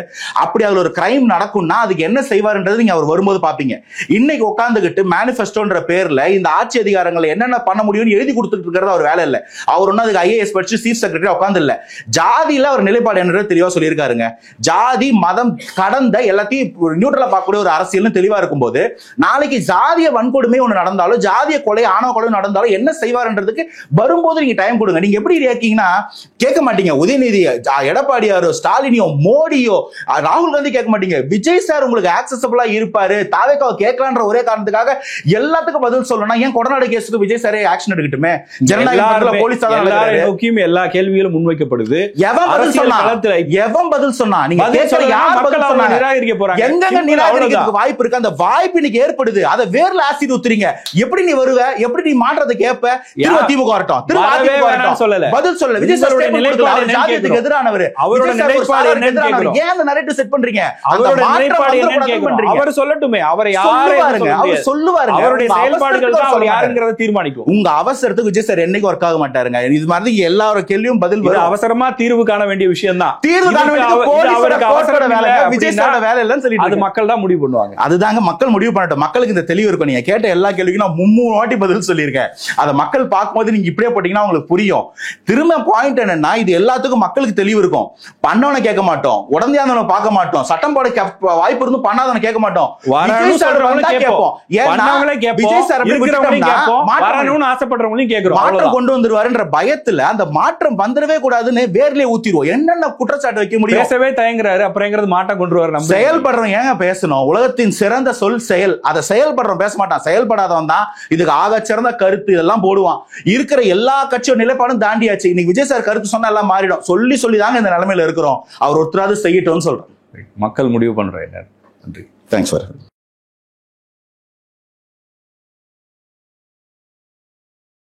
அப்படி அதுல ஒரு கிரைம் நடக்கும்னா அதுக்கு என்ன செய்வாருன்றது நீங்க அவர் வரும்போது பாப்பீங்க. இன்னைக்கு உட்காந்துக்கிட்டு மேனிஃபெஸ்டோன்ற பேர்ல இந்த ஆட்சி அதிகாரங்களை என்னென்ன பண்ண முடியும்னு எழுதி கொடுத்துட்டு இருக்கிறது அவர் வேலை இல்லை. அவர் ஒன்னும் அதுக்கு ஐஏஎஸ் படிச்சு சீஃப் செக்ரட்டரி உட்காந்து இல்ல. ஜாதியில அவர் நிலைப்பாடு என்னன்றது தெளிவா சொல்லியிருக்காருங்க. ஜாதி மதம் கடந்த எல்லாத்தையும் நியூட்ரலா பார்க்கக்கூடிய ஒரு அரசியல் தெளிவா இருக்கும்போது நாளைக்கு ஜாதிய வன்கொடுமை ஒன்று நடந்தாலும் ஜாதிய கொலை ஆணவ கொலை நடந்தாலும் என்ன செய்வார்ன்றதுக்கு வரும்போது நீங்க டைம் கொடுங்க. நீங்க எப்படி இருக்கீங்கன்னா கேட்க மாட்டீங்க. உதயநிதி, எடப்பாடியாரோ, ஸ்டாலினியோ, மோடியோ, ராகுல் காந்தி கேட்க மாட்டீங்க. விஜய் சார் உங்களுக்கு ஆக்சசபிளா இருப்பாரு, தாவேக்காவை கேட்கலான்ற ஒரே காரணத்துக்காக எல்லாத்துக்கும் பதில் சொல்லணும். ஏன் கொடநாடு கேஸுக்கு விஜய் சாரே ஆக்ஷன் எடுக்கட்டுமே? ஜனநாயக போலீஸ் எல்லா கேள்விகளும் முன்வைக்கப்படுது. எவன் பதில் சொன்னா? நீங்க கேட்கற யார் பதில் சொன்னாங்க? நிராகரிக்க போறாங்க. எங்க நிராகரிக்கிறதுக்கு வாய்ப்பு இருக்கு? அந்த வாய்ப்பு இன்னைக்கு ஏற்படுது. அத வேர்ல ஆசிட் ஊத்துறீங்க. எப்படி நீ வருவ? எப்படி நீ மாற்றத்தை கேட்ப? திமுக வரட்டும், பதில் சொல்லல. விஜய் சார் நிலைப்பாடு ஜாதியத்துக்கு எதிரானவர். அவரோட நிலைப்பாடு என்னன்னு கேக்குறோம். ஏன் அந்த நரேட்டிவ் செட் பண்றீங்க? அவரோட நிலைப்பாடு என்னன்னு கேக்குறோம். அவர் சொல்லட்டுமே. அவர் யாருங்க? அவர் சொல்லுவாருங்க. அவருடைய செயல்பாடுகள் தான் அவர் யாருங்கறத தீர்மானிக்கும். உங்க அவசரத்துக்கு விஜய் சார் என்னைக்கு வர்க் ஆக மாட்டாருங்க. இது மாதிரி எல்லாரோட கேள்வியும் பதில் வரும். அவசரமா தீர்வு காண வேண்டிய விஷயம் தான். தீர்வு காண வேண்டிய போலீஸோட அவசர வேலை, விஜய் சாரோட வேலை இல்லன்னு சொல்லி அது மக்கள் தான் முடிவு பண்ணுவாங்க. அதுதாங்க மக்கள் முடிவு பண்ணட்டும். மக்களுக்கு இந்த தெளிவு இருக்கும். நீங்க கேட்ட எல்லா கேள்விக்கும் நான் 3 வாட்டி பதில் சொல்லியிருக்கேன். அதை மக்கள் பார்க்கும்போது நீங்க இப்படியே போட்டீங்கன்னா உங்களுக்கு புரியும். திரும்ப பாயிண்ட் என்னன்னா இது எல்லாத்துக்கும் மக்களுக்கு தெளிவு இருக்கும். பண்ணவனை கேட்க மாட்டோம், உடந்தையானவனை பார்க்க மாட்டோம், சட்டம் போட வாய்ப்பு இருந்து பண்ணாதவனை கேட்க மாட்டோம். விஜய் சார் ஆசைப்படுறவங்களையும் கேட்கிறோம். மாற்றம் கொண்டு வந்துருவாருன்ற பயத்துல அந்த மாற்றம் வந்துடவே கூடாதுன்னு வேர்லயே ஊத்திடுவோம். என்னென்ன குற்றச்சாட்டு வைக்க முடியும்? பேசவே தயங்குறாரு. அப்புறம் மாற்றம் கொண்டு வர செயல்படுறோம். ஏங்க பேசணும்? உலகத்தின் சிறந்த சொல் செயல். அதை செயல்படுறோம் பேச மாட்டான். செயல்படாதவன் தான் இதுக்கு ஆக சிறந்த கருத்து இதெல்லாம் போடுவான். இருக்கிற எல்லா கட்சியோட நிலைப்பாடும் தாண்டியாச்சு. இன்னைக்கு விஜய் சார் கருத்து சொன்னா எல்லாம் மாறிடும். சொல்லி தாங்க இந்த நிலைமையில இருக்கிறோம். அவர் ஒருத்தராவது செய்யட்டும்னு சொல்றேன். மக்கள் முடிவு பண்றேன். நன்றி. Thanks for